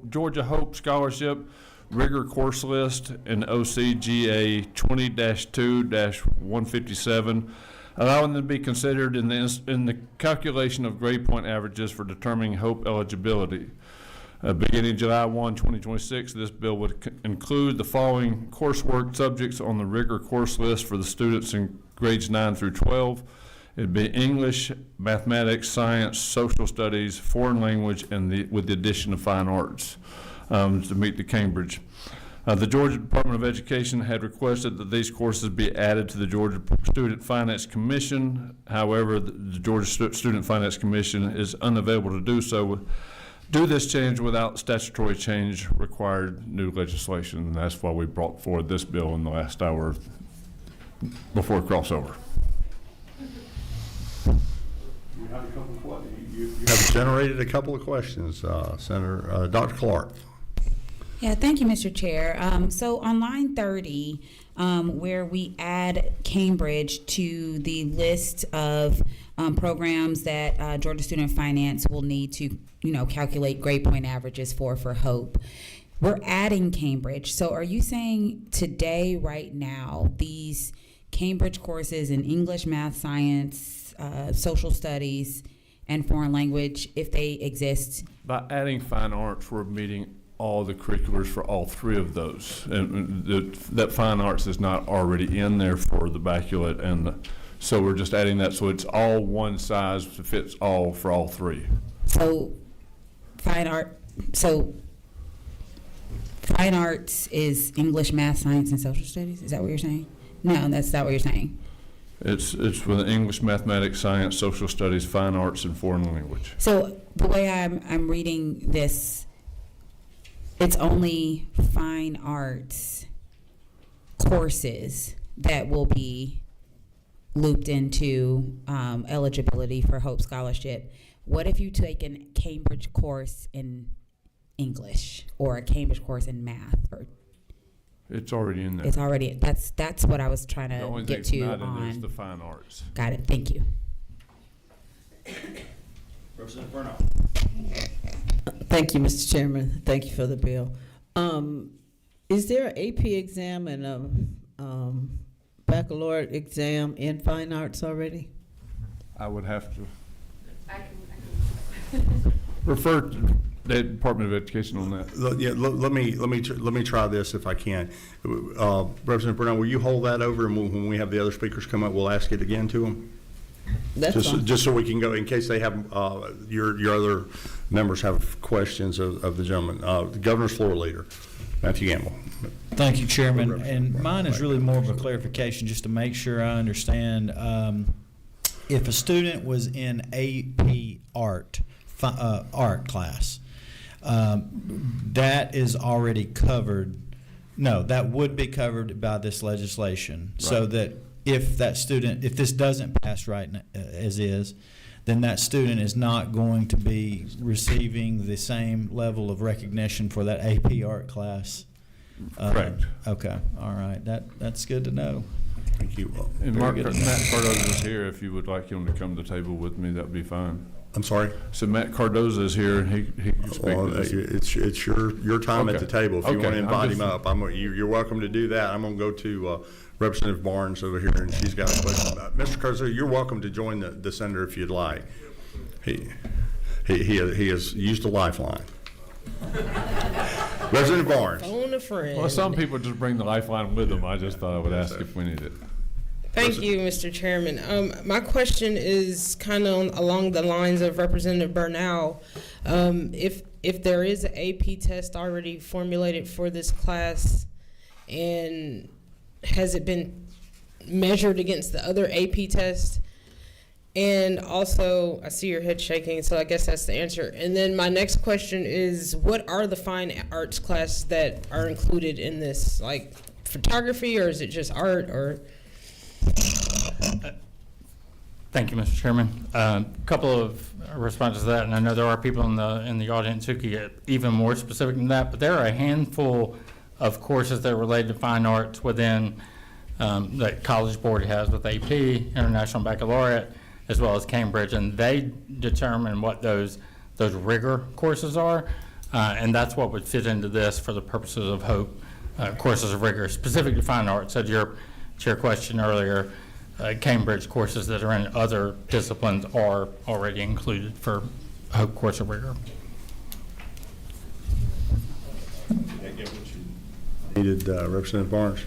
Georgia Hope Scholarship Rigor course list and OCGA 20-2-157, allowing them to be considered in the calculation of grade point averages for determining Hope eligibility. Beginning July 1, 2026, this bill would include the following coursework subjects on the Rigor course list for the students in grades 9 through 12. It'd be English, mathematics, science, social studies, foreign language, and with the addition of fine arts to meet the Cambridge. The Georgia Department of Education had requested that these courses be added to the Georgia Student Finance Commission. However, the Georgia Student Finance Commission is unavailable to do so. Do this change without statutory change required new legislation, and that's why we brought forward this bill in the last hour before crossover. You have generated a couple of questions, Senator. Dr. Clark. Yeah, thank you, Mr. Chair. So on line 30, where we add Cambridge to the list of programs that Georgia Student Finance will need to, calculate grade point averages for Hope, we're adding Cambridge. So are you saying today, right now, these Cambridge courses in English, math, science, social studies, and foreign language, if they exist? By adding fine arts, we're meeting all the curriculars for all three of those. And that fine arts is not already in there for the baccalaureate, and so we're just adding that so it's all one size fits all for all three. So fine arts is English, math, science, and social studies? Is that what you're saying? No, that's not what you're saying. It's with English, mathematics, science, social studies, fine arts, and foreign language. So the way I'm reading this, it's only fine arts courses that will be looped into eligibility for Hope Scholarship. What if you take a Cambridge course in English or a Cambridge course in math? Or it's already in there. It's already, that's what I was trying to get to on. The only thing that's not in there is the fine arts. Got it, thank you. Representative Burnell. Thank you, Mr. Chairman. Thank you for the bill. Is there an AP exam and a baccalaureate exam in fine arts already? I would have to refer to the Department of Education on that. Yeah, let me try this if I can. Representative Burnell, will you hold that over, and when we have the other speakers come up, we'll ask it again to them? That's fine. Just so we can go, in case they have, your other members have questions of the gentleman. The governor's floor leader, Matthew Gamble. Thank you, Chairman. And mine is really more of a clarification just to make sure I understand. If a student was in AP art class, that is already covered. No, that would be covered by this legislation. Right. So that if this doesn't pass right as is, then that student is not going to be receiving the same level of recognition for that AP art class. Correct. Okay, all right, that's good to know. Thank you. And Very Matt good. Cardoza is here. If you would like him to come to the table with me, that'd be fine. I'm sorry? So Matt Cardoza is here. He can speak Well, to this. it's your time at Okay. the table. If you Okay, want to I'm invite just- him up, you're welcome to do that. I'm going to go to Representative Barnes over here, and she's got a question. Mr. Cardoza, you're welcome to join the senator if you'd like. He has used a lifeline. Representative Barnes. Phone a friend. Well, some people just bring the lifeline with them. I just thought I would ask if we need it. Thank you, Mr. Chairman. My question is kind of along the lines of Representative Bernal. If there is an AP test already formulated for this class, and has it been measured against the other AP tests? And also, I see your head shaking, so I guess that's the answer. And then my next question is, what are the fine arts classes that are included in this? Like photography, or is it just art, or? Thank you, Mr. Chairman. A couple of responses to that, and I know there are people in the audience who could get even more specific than that, but there are a handful of courses that are related to fine arts within that College Board has with AP, International Baccalaureate, as well as Cambridge, and they determine what those rigor courses are, and that's what would fit into this for the purposes of HOPE courses of rigor specific to fine arts. So to your question earlier, Cambridge courses that are in other disciplines are already included for HOPE course of rigor. Needed Representative Barnes.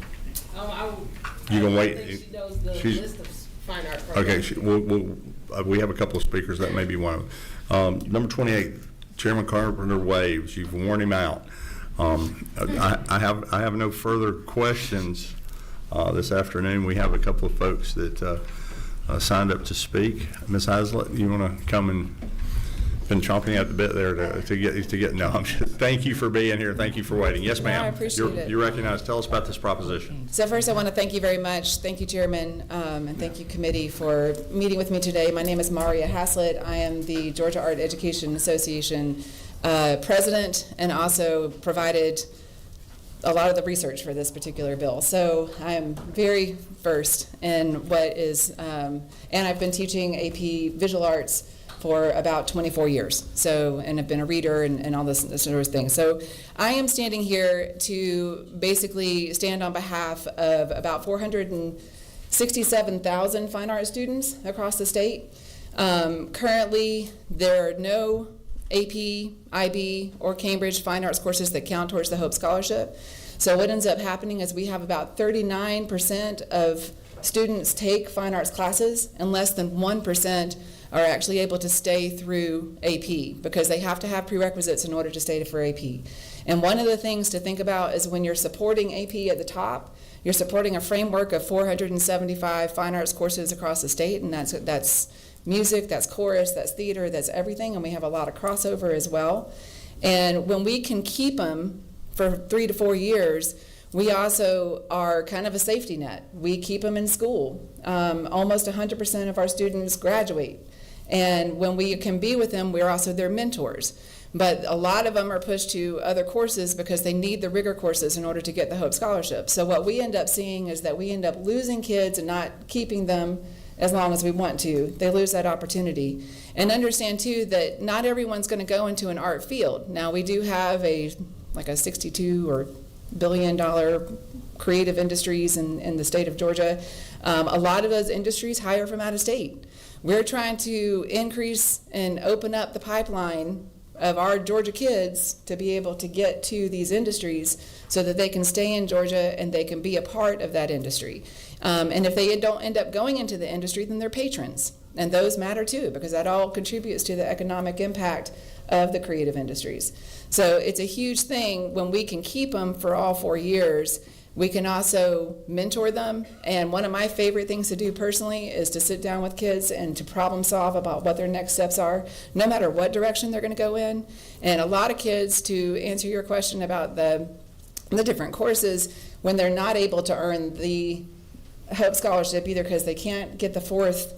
You gonna wait? She knows the She's- list of fine art Okay, programs. we have a couple of speakers. That may be one of them. Number 28, Chairman Carpenter waves. You've worn him out. I have no further questions this afternoon. We have a couple of folks that signed up to speak. Ms. Hazlett, you want to come and been chomping at the bit there to get. No, I'm just, thank you for being here. Thank you for waiting. Yes, ma'am. I appreciate it. You're recognized. Tell us about this proposition. So first, I want to thank you very much. Thank you, Chairman, and thank you, committee, for meeting with me today. My name is Maria Haslett. I am the Georgia Art Education Association president, and also provided a lot of the research for this particular bill. So I am very versed in what is, and I've been teaching AP Visual Arts for about 24 years. So, and I've been a reader and all this sort of thing. So I am standing here to basically stand on behalf of about 467,000 fine art students across the state. Currently, there are no AP, IB, or Cambridge fine arts courses that count towards the Hope Scholarship. So what ends up happening is we have about 39% of students take fine arts classes, and less than 1% are actually able to stay through AP, because they have to have prerequisites in order to stay for AP. And one of the things to think about is when you're supporting AP at the top, you're supporting a framework of 475 fine arts courses across the state, and that's music, that's chorus, that's theater, that's everything, and we have a lot of crossover as well. And when we can keep them for 3 to 4 years, we also are kind of a safety net. We keep them in school. Almost 100% of our students graduate. And when we can be with them, we're also their mentors. But a lot of them are pushed to other courses because they need the rigor courses in order to get the Hope Scholarship. So what we end up seeing is that we end up losing kids and not keeping them as long as we want to. They lose that opportunity. And understand too that not everyone's going to go into an art field. Now we do have a $62 billion creative industries in the state of Georgia. A lot of those industries hire from out of state. We're trying to increase and open up the pipeline of our Georgia kids to be able to get to these industries so that they can stay in Georgia and they can be a part of that industry. And if they don't end up going into the industry, then they're patrons. And those matter too, because that all contributes to the economic impact of the creative industries. So it's a huge thing when we can keep them for all 4 years. We can also mentor them, and one of my favorite things to do personally is to sit down with kids and to problem solve about what their next steps are, no matter what direction they're going to go in. And a lot of kids, to answer your question about the different courses, when they're not able to earn the Hope Scholarship, either because they can't get the fourth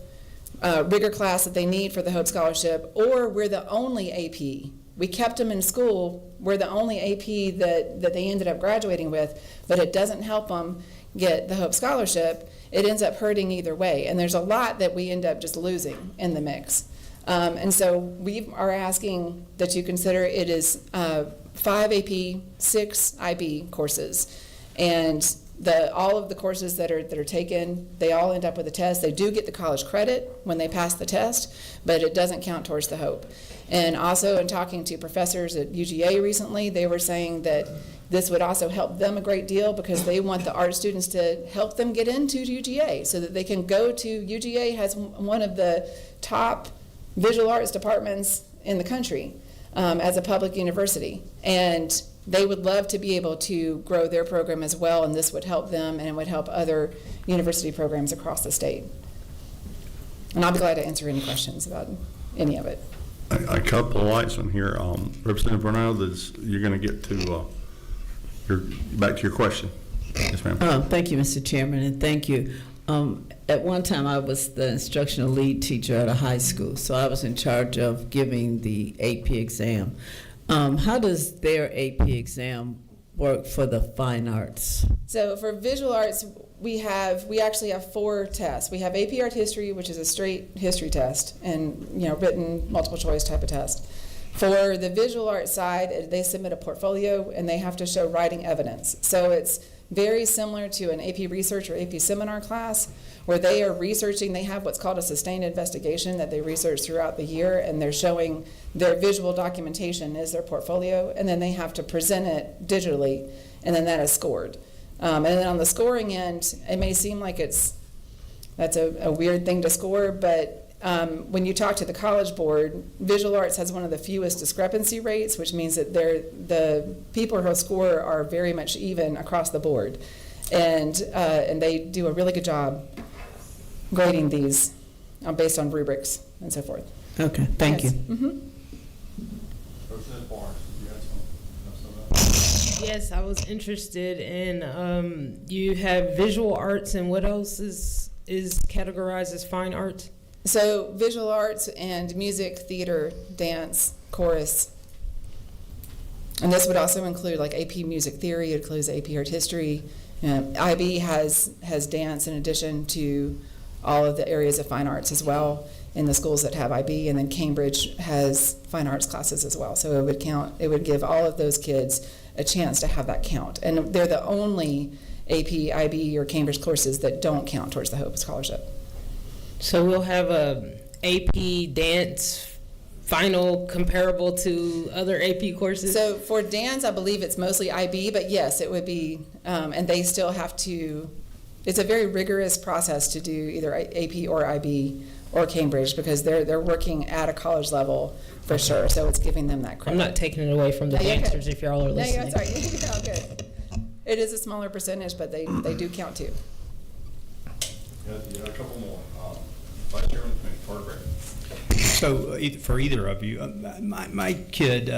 rigor class that they need for the Hope Scholarship, or we're the only AP. We kept them in school. We're the only AP that they ended up graduating with, but it doesn't help them get the Hope Scholarship, it ends up hurting either way. And there's a lot that we end up just losing in the mix. And so we are asking that you consider it is 5 AP, 6 IB courses. And all of the courses that are taken, they all end up with a test. They do get the college credit when they pass the test, but it doesn't count towards the Hope. And also in talking to professors at UGA recently, they were saying that this would also help them a great deal because they want the art students to help them get into UGA so that they can go to, UGA has one of the top visual arts departments in the country as a public university. And they would love to be able to grow their program as well, and this would help them and it would help other university programs across the state. And I'll be glad to answer any questions about any of it. A couple of lights on here. Representative Bernal, you're going to get to back to your question. Yes, ma'am. Thank you, Mr. Chairman, and thank you. At one time, I was the instructional lead teacher at a high school, so I was in charge of giving the AP exam. How does their AP exam work for the fine arts? So for visual arts, we actually have 4 tests. We have AP Art History, which is a straight history test and written multiple choice type of test. For the visual arts side, they submit a portfolio and they have to show writing evidence. So it's very similar to an AP Research or AP Seminar class where they are researching. They have what's called a sustained investigation that they research throughout the year, and they're showing their visual documentation is their portfolio, and then they have to present it digitally, and then that is scored. And then on the scoring end, it may seem like that's a weird thing to score, but when you talk to the College Board, visual arts has one of the fewest discrepancy rates, which means that the people who score are very much even across the board, and they do a really good job grading these based on rubrics and so forth. Okay, thank you. Mm-hmm. Yes, I was interested in, you have visual arts, and what else is categorized as fine arts? So visual arts and music, theater, dance, chorus. And this would also include like AP Music Theory, it includes AP Art History. IB has dance in addition to all of the areas of fine arts as well in the schools that have IB, and then Cambridge has fine arts classes as well. So it would give all of those kids a chance to have that count. And they're the only AP, IB, or Cambridge courses that don't count towards the Hope Scholarship. So we'll have a AP dance final comparable to other AP courses? So for dance, I believe it's mostly IB, but yes, it would be, and they still have to, it's a very rigorous process to do either AP or IB or Cambridge because they're working at a college level for sure, so it's giving them that credit. I'm not taking it away from the dancers if y'all are listening. No, you're all good. It is a smaller percentage, but they do count too. Yeah, a couple more. Vice Chairman Carter. So for either of you, my kid,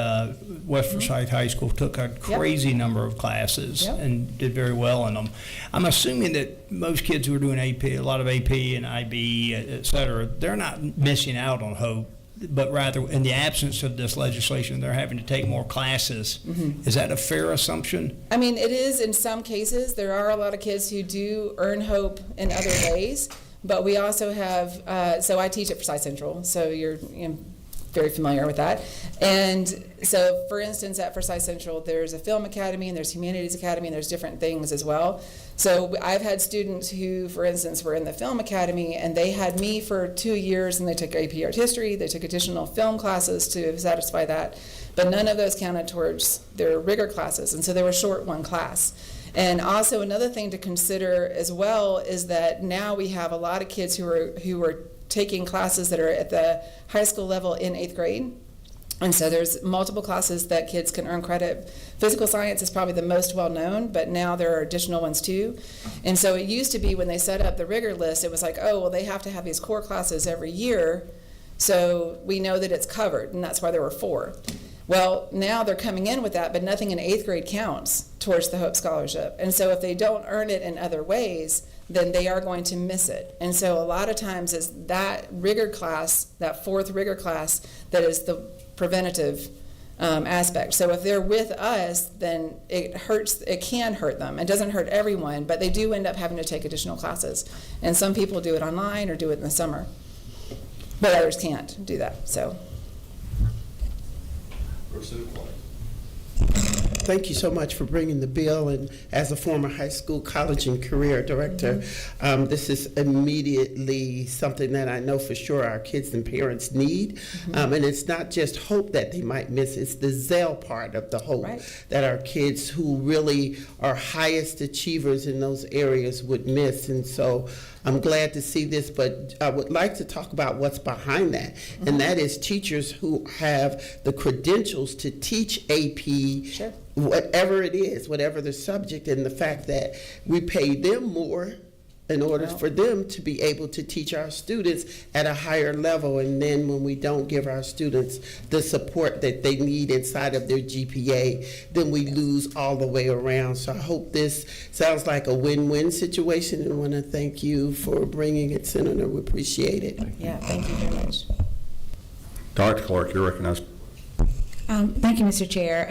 West Forsyth High School, took a crazy number of classes and did very well in them. I'm assuming that most kids who are doing AP, a lot of AP and IB, et cetera, they're not missing out on Hope, but rather in the absence of this legislation, they're having to take more classes. Mm-hmm. Is that a fair assumption? I mean, it is in some cases. There are a lot of kids who do earn Hope in other ways. But we also have, so I teach at Forsyth Central, so you're very familiar with that. And so, for instance, at Forsyth Central, there's a film academy, and there's humanities academy, and there's different things as well. So I've had students who, for instance, were in the film academy, and they had me for 2 years, and they took AP Art History, they took additional film classes to satisfy that, but none of those counted towards their rigor classes, and so they were short one class. And also another thing to consider as well is that now we have a lot of kids who are taking classes that are at the high school level in 8th grade. And so there's multiple classes that kids can earn credit. Physical science is probably the most well known, but now there are additional ones too. And so it used to be when they set up the rigor list, it was like, oh, well, they have to have these core classes every year, so we know that it's covered, and that's why there were 4. Well, now they're coming in with that, but nothing in 8th grade counts towards the Hope Scholarship. And so if they don't earn it in other ways, then they are going to miss it. And so a lot of times is that rigor class, that 4th rigor class, that is the preventative aspect. So if they're with us, then it can hurt them. It doesn't hurt everyone, but they do end up having to take additional classes. And some people do it online or do it in the summer, but others can't do that, so. Thank you so much for bringing the bill, and as a former high school, college, and career director, this is immediately something that I know for sure our kids and parents need, and it's not just hope that they might miss, it's the zeal part of the hope that our kids who really are highest achievers in those areas would miss, and so I'm glad to see this, but I would like to talk about what's behind that, and that is teachers who have the credentials to teach AP, whatever it is, whatever the subject, and the fact that we pay them more in order for them to be able to teach our students at a higher level, and then when we don't give our students the support that they need inside of their GPA, then we lose all the way around. So I hope this sounds like a win-win situation, and I want to thank you for bringing it, Senator. We appreciate it. Yeah, thank you very much. Dr. Clark, you're recognized. Thank you, Mr. Chair.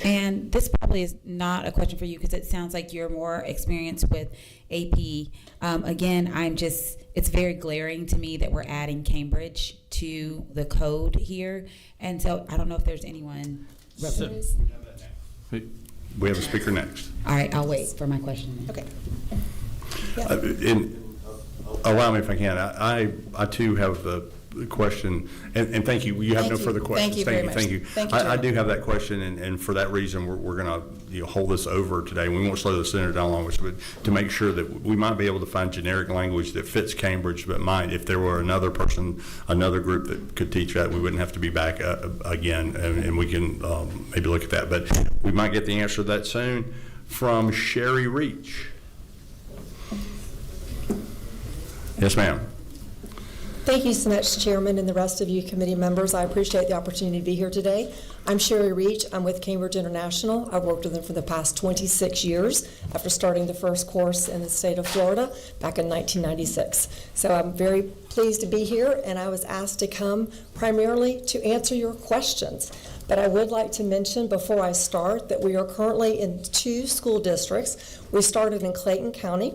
And this probably is not a question for you because it sounds like you're more experienced with AP. Again, it's very glaring to me that we're adding Cambridge to the code here. And so I don't know if there's anyone. We have a speaker next. All right, I'll wait for my question. Okay. Allow me if I can. I too have a question, and thank you. You have no further questions. Thank you very much. Thank you. Thank you, I do have that question, and for that reason, we're going to hold this over today. We won't slow the senator down long, but to make sure that we might be able to find generic language that fits Cambridge, but might, if there were another person, another group that could teach that, we wouldn't have to be back again, and we can maybe look at that. But we might get the answer to that soon from Sherry Reach. Yes, ma'am. Thank you so much, Chairman, and the rest of you committee members. I appreciate the opportunity to be here today. I'm Sherry Reach. I'm with Cambridge International. I've worked with them for the past 26 years after starting the first course in the state of Florida back in 1996. So I'm very pleased to be here, and I was asked to come primarily to answer your questions. But I would like to mention before I start that we are currently in 2 school districts. We started in Clayton County,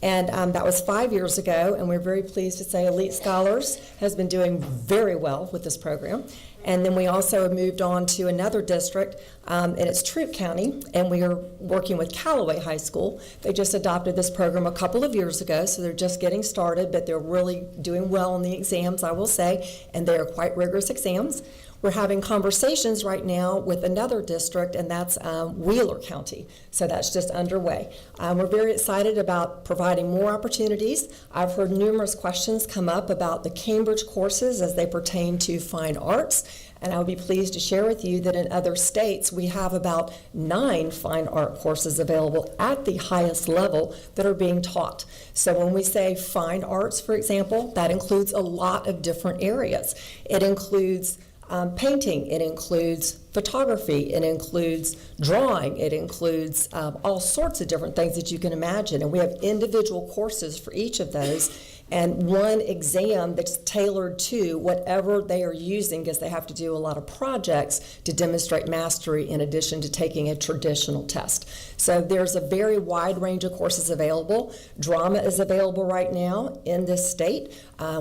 and that was 5 years ago, and we're very pleased to say Elite Scholars has been doing very well with this program. And then we also moved on to another district, and it's Troup County, and we are working with Callaway High School. They just adopted this program a couple of years ago, so they're just getting started, but they're really doing well on the exams, I will say, and they are quite rigorous exams. We're having conversations right now with another district, and that's Wheeler County. So that's just underway. We're very excited about providing more opportunities. I've heard numerous questions come up about the Cambridge courses as they pertain to fine arts. And I would be pleased to share with you that in other states, we have about 9 fine art courses available at the highest level that are being taught. So when we say fine arts, for example, that includes a lot of different areas. It includes painting, it includes photography, it includes drawing, it includes all sorts of different things that you can imagine. And we have individual courses for each of those, and one exam that's tailored to whatever they are using, because they have to do a lot of projects to demonstrate mastery in addition to taking a traditional test. So there's a very wide range of courses available. Drama is available right now in this state.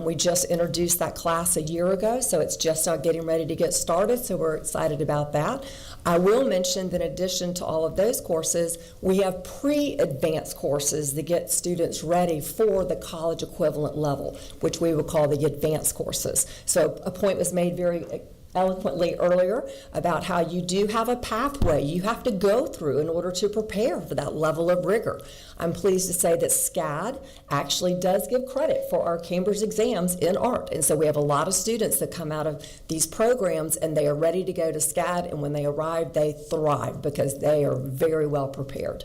We just introduced that class a year ago, so it's just now getting ready to get started, so we're excited about that. I will mention that in addition to all of those courses, we have pre-advanced courses that get students ready for the college equivalent level, which we would call the advanced courses. So a point was made very eloquently earlier about how you do have a pathway you have to go through in order to prepare for that level of rigor. I'm pleased to say that SCAD actually does give credit for our Cambridge exams in art, and so we have a lot of students that come out of these programs and they are ready to go to SCAD, and when they arrive they thrive because they are very well prepared.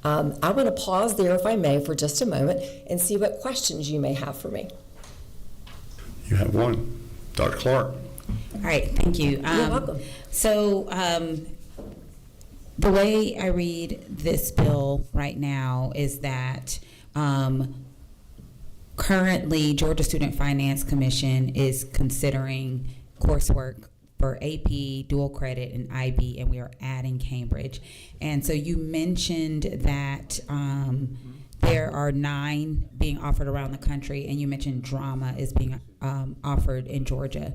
I'm going to pause there, if I may, for just a moment and see what questions you may have for me. You have one. Dr. Clark. All right, thank you. You're welcome. So the way I read this bill right now is that currently Georgia Student Finance Commission is considering coursework for AP, dual credit, and IB, and we are adding Cambridge. And so you mentioned that there are 9 being offered around the country, and you mentioned drama is being offered in Georgia.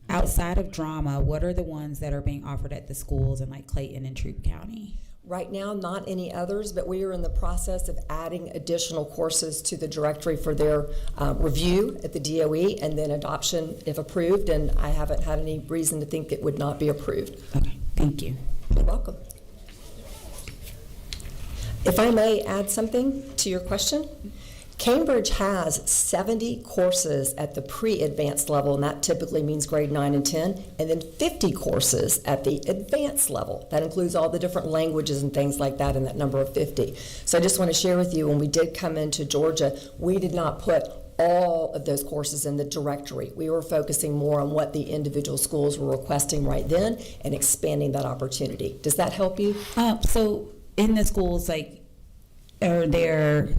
Outside of drama, what are the ones that are being offered at the schools in like Clayton and Troup County? Right now, not any others, but we are in the process of adding additional courses to the directory for their review at the DOE and then adoption if approved, and I haven't had any reason to think it would not be approved. Okay, thank you. You're welcome. If I may add something to your question, Cambridge has 70 courses at the pre-advanced level, and that typically means grade 9 and 10, and then 50 courses at the advanced level. That includes all the different languages and things like that in that number of 50. So I just want to share with you, when we did come into Georgia, we did not put all of those courses in the directory. We were focusing more on what the individual schools were requesting right then and expanding that opportunity. Does that help you? So in the schools, like, are there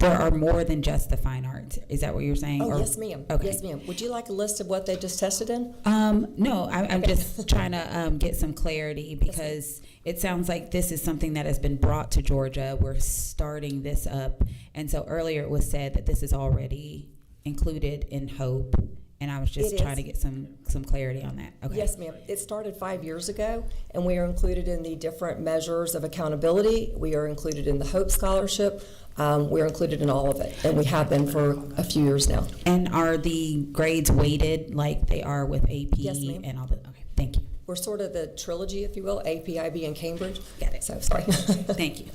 are more than just the fine arts. Is that what you're saying? Oh, or, yes, ma'am. Okay. Yes, ma'am. Would you like a list of what they just tested in? No, I'm just trying to get some clarity because it sounds like this is something that has been brought to Georgia. We're starting this up. And so earlier it was said that this is already included in HOPE. And I was just trying to get some clarity on that. Okay. Yes, ma'am. It started 5 years ago, and we are included in the different measures of accountability. We are included in the HOPE Scholarship. We're included in all of it, and we have been for a few years now. And are the grades weighted like they are with AP? Yes, ma'am. And all the, okay, thank you. We're sort of the trilogy, if you will, AP, IB, and Cambridge. Got it. So, sorry. Thank you.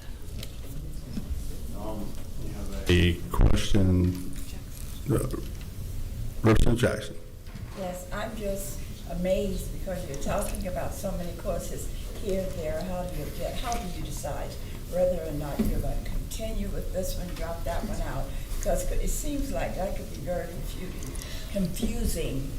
A question, Representative Jackson. Yes, I'm just amazed because you're talking about so many courses here, there. How do you decide whether or not you're going to continue with this one, drop that one out? Because it seems like that could be very confusing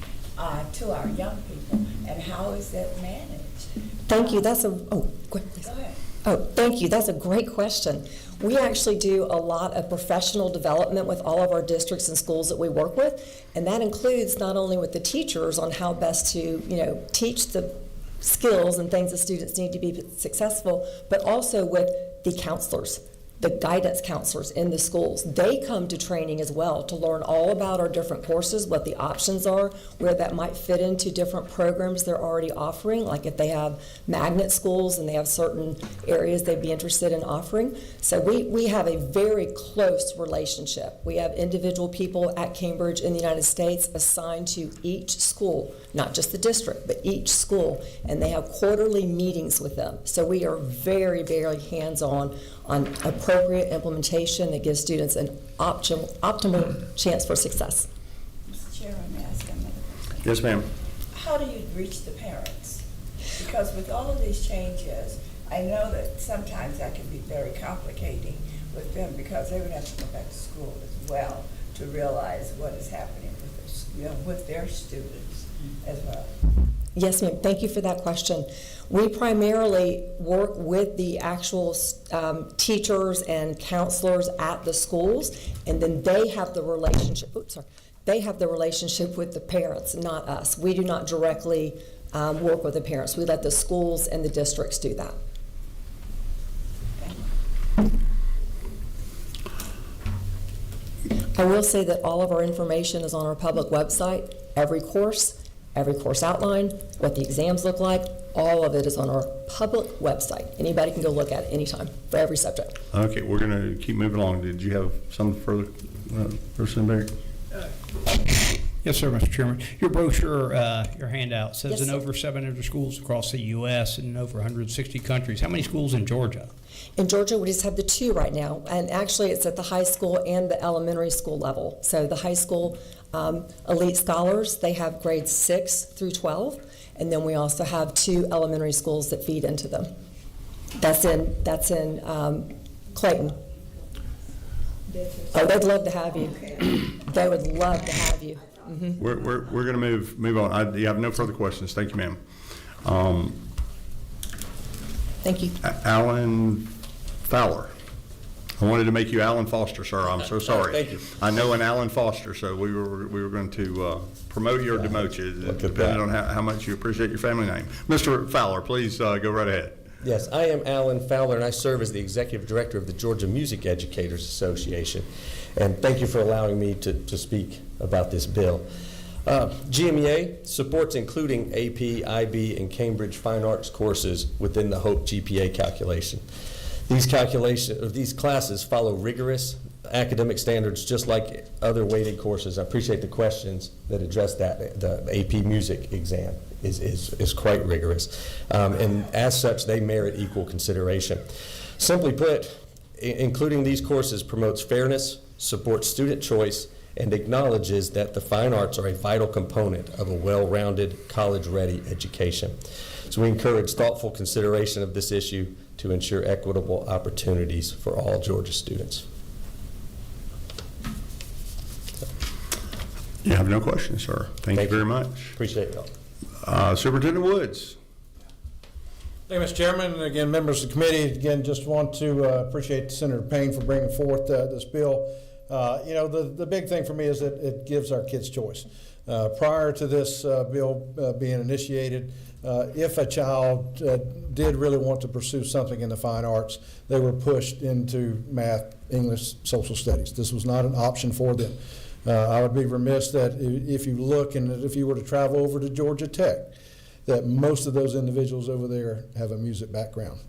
to our young people. And how is that managed? Thank you. That's a, oh, go ahead, please. Go ahead. Oh, thank you. That's a great question. We actually do a lot of professional development with all of our districts and schools that we work with, and that includes not only with the teachers on how best to, teach the skills and things that students need to be successful, but also with the counselors, the guidance counselors in the schools. They come to training as well to learn all about our different courses, what the options are, where that might fit into different programs they're already offering, like if they have magnet schools and they have certain areas they'd be interested in offering. So we have a very close relationship. We have individual people at Cambridge in the United States assigned to each school, not just the district, but each school, and they have quarterly meetings with them. So we are very, very hands-on on appropriate implementation that gives students an optimal chance for success. Mr. Chairman, may I ask another question? Yes, ma'am. How do you reach the parents? Because with all of these changes, I know that sometimes that can be very complicating with them because they would have to go back to school as well to realize what is happening with their students as well. Yes, ma'am. Thank you for that question. We primarily work with the actual teachers and counselors at the schools, and then they have the relationship. They have the relationship with the parents, not us. We do not directly work with the parents. We let the schools and the districts do that. I will say that all of our information is on our public website. Every course outline, what the exams look like, all of it is on our public website. Anybody can go look at it anytime for every subject. Okay, we're going to keep moving along. Did you have something further, Representative Barry? Yes, sir, Mr. Chairman. Your brochure, your handout says Yes, in sir. over 700 schools across the U.S. and in over 160 countries. How many schools in Georgia? In Georgia, we just have the 2 right now, and actually it's at the high school and the elementary school level. So the high school elite scholars, they have grades 6 through 12, and then we also have 2 elementary schools that feed into them. That's in Clayton. Oh, they'd love to have you. They would love to have you. Mm-hmm. We're going to move on. You have no further questions. Thank you, ma'am. Thank you. Alan Fowler. I wanted to make you Alan Foster, sir. I'm so sorry. Thank you. I know an Alan Foster, so we were going to promote you or demote you, depending on how much you appreciate your family name. Mr. Fowler, please go right ahead. Yes, I am Alan Fowler, and I serve as the Executive Director of the Georgia Music Educators Association. And thank you for allowing me to speak about this bill. GMEA supports including AP, IB, and Cambridge Fine Arts courses within the HOPE GPA calculation. These classes follow rigorous academic standards just like other weighted courses. I appreciate the questions that address that. The AP Music exam is quite rigorous. And as such, they merit equal consideration. Simply put, including these courses promotes fairness, supports student choice, and acknowledges that the fine arts are a vital component of a well-rounded, college-ready education. So we encourage thoughtful consideration of this issue to ensure equitable opportunities for all Georgia students. You have no questions, sir. Thank you very much. Appreciate it. Superintendent Woods. Thank you, Mr. Chairman, and again, members of the committee. Again, just want to appreciate Senator Payne for bringing forth this bill. You know, the big thing for me is that it gives our kids choice. Prior to this bill being initiated, if a child did really want to pursue something in the fine arts, they were pushed into math, English, social studies. This was not an option for them. I would be remiss that if you look and if you were to travel over to Georgia Tech, that most of those individuals over there have a music background.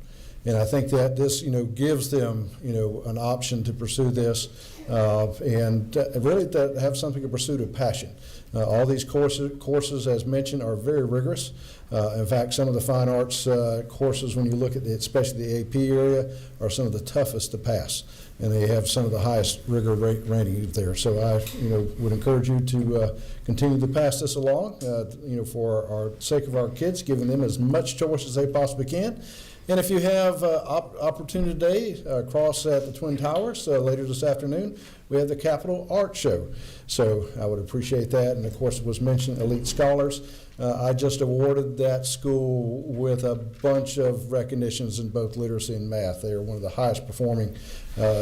And I think that this, you know, gives them, you know, an option to pursue this and really to have something to pursue to passion. All these courses, as mentioned, are very rigorous. In fact, some of the fine arts courses, when you look at especially the AP area, are some of the toughest to pass. And they have some of the highest rigor rate ratings there. So I, you know, would encourage you to continue to pass this along, you know, for our sake of our kids, giving them as much choice as they possibly can. And if you have opportunity today, across at the Twin Towers later this afternoon, we have the Capitol Art Show. So I would appreciate that. And of course, it was mentioned elite scholars. I just awarded that school with a bunch of recognitions in both literacy and math. They are one of the highest performing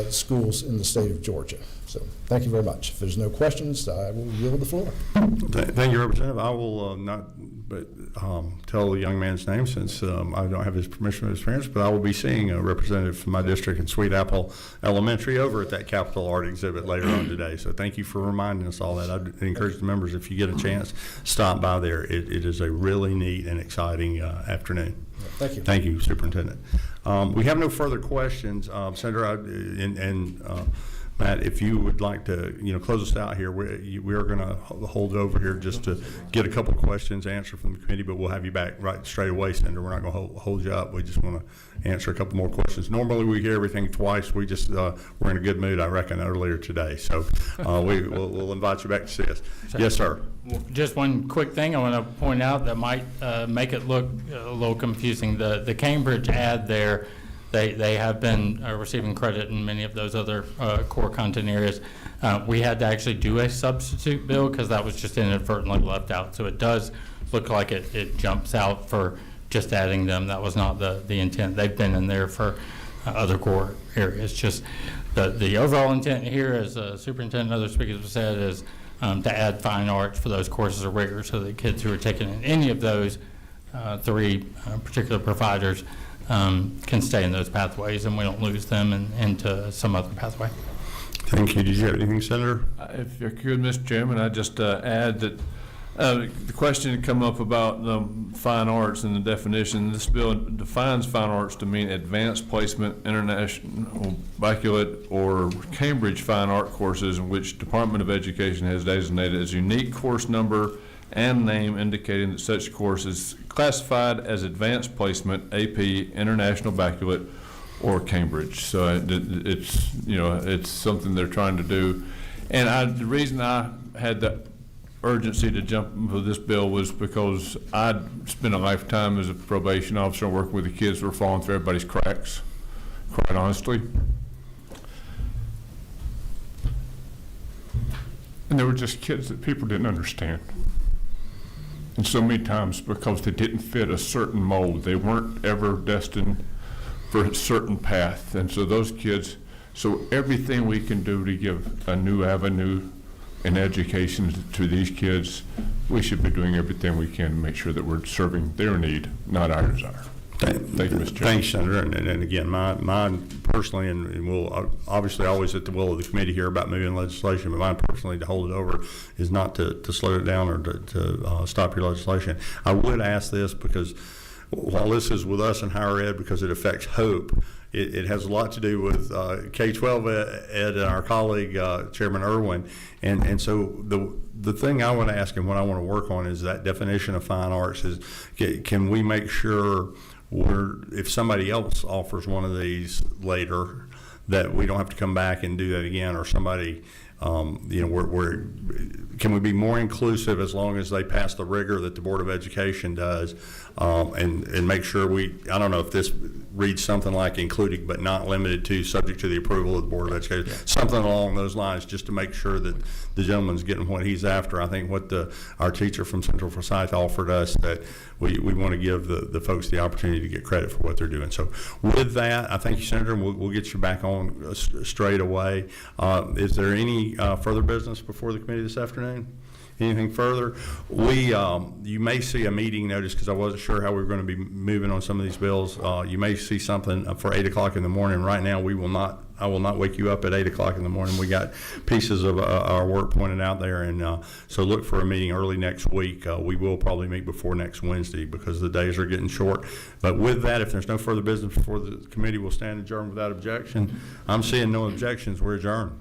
schools in the state of Georgia. So thank you very much. If there's no questions, I will yield the floor. Thank you, Representative. I will not tell the young man's name since I don't have his permission or his parents, but I will be seeing a representative from my district in Sweet Apple Elementary over at that Capitol Art exhibit later on today. So thank you for reminding us all that. I'd encourage the members, if you get a chance, stop by there. It is a really neat and exciting afternoon. Thank you. Thank you, Superintendent. We have no further questions. Senator, Matt, if you would like to, you know, close us out here, we are going to hold over here just to get a couple of questions answered from the committee, but we'll have you back right straight away, Senator. We're not going to hold you up. We just want to answer a couple more questions. Normally we hear everything twice. We just we're in a good mood, I reckon, earlier today. So we'll invite you back to see us. Yes, sir. Just one quick thing I want to point out that might make it look a little confusing. The Cambridge ad there. They have been receiving credit in many of those other core content areas. We had to actually do a substitute bill because that was just inadvertently left out. So it does look like it jumps out for just adding them. That was not the intent. They've been in there for other core areas. Just the overall intent here, as Superintendent and other speakers have said, is to add fine arts for those courses of rigor so that kids who are taking in any of those three particular providers can stay in those pathways and we don't lose them into some other pathway. Thank you. Did you have anything, Senator? If you could, Mr. Chairman, I'd just add that the question had come up about fine arts and the definition. This bill defines fine arts to mean advanced placement, international, baccalaureate, or Cambridge fine art courses in which Department of Education has designated as unique course number and name indicating that such course is classified as advanced placement, AP, international baccalaureate, or Cambridge. So it's, you know, it's something they're trying to do. And the reason I had the urgency to jump into this bill was because I'd spent a lifetime as a probation officer working with the kids who were falling through everybody's cracks, quite honestly. And they were just kids that people didn't understand. And so many times because they didn't fit a certain mold, they weren't ever destined for a certain path. And so those kids So everything we can do to give a new avenue in education to these kids, we should be doing everything we can to make sure that we're serving their need, not our desire. Thank you, Mr. Chairman. Thanks, Senator. And again, mine personally, and we'll obviously always at the will of the committee here about moving legislation, but mine personally to hold it over is not to slow it down or to stop your legislation. I would ask this because while this is with us in higher ed because it affects hope, it has a lot to do with K-12 ed and our colleague, Chairman Irwin. And so the thing I want to ask and what I want to work on is that definition of fine arts is, can we make sure if somebody else offers one of these later, that we don't have to come back and do that again, or somebody, can we be more inclusive as long as they pass the rigor that the Board of Education does, and make sure I don't know if this reads something like including but not limited to, subject to the approval of the Board of Education, something along those lines, just to make sure that the gentleman's getting what he's after. I think what our teacher from Central Forsyth offered us, that we want to give the folks the opportunity to get credit for what they're doing. So with that, I thank you, Senator, and we'll get you back on straight away. Is there any further business before the committee this afternoon? Anything further? You may see a meeting notice, because I wasn't sure how we were going to be moving on some of these bills. You may see something for 8 o'clock in the morning. Right now, I will not wake you up at 8 o'clock in the morning. We got pieces of our work pointed out there, and so look for a meeting early next week. We will probably meet before next Wednesday because the days are getting short. But with that, if there's no further business before the committee, will stand adjourned without objection. I'm seeing no objections. We're adjourned.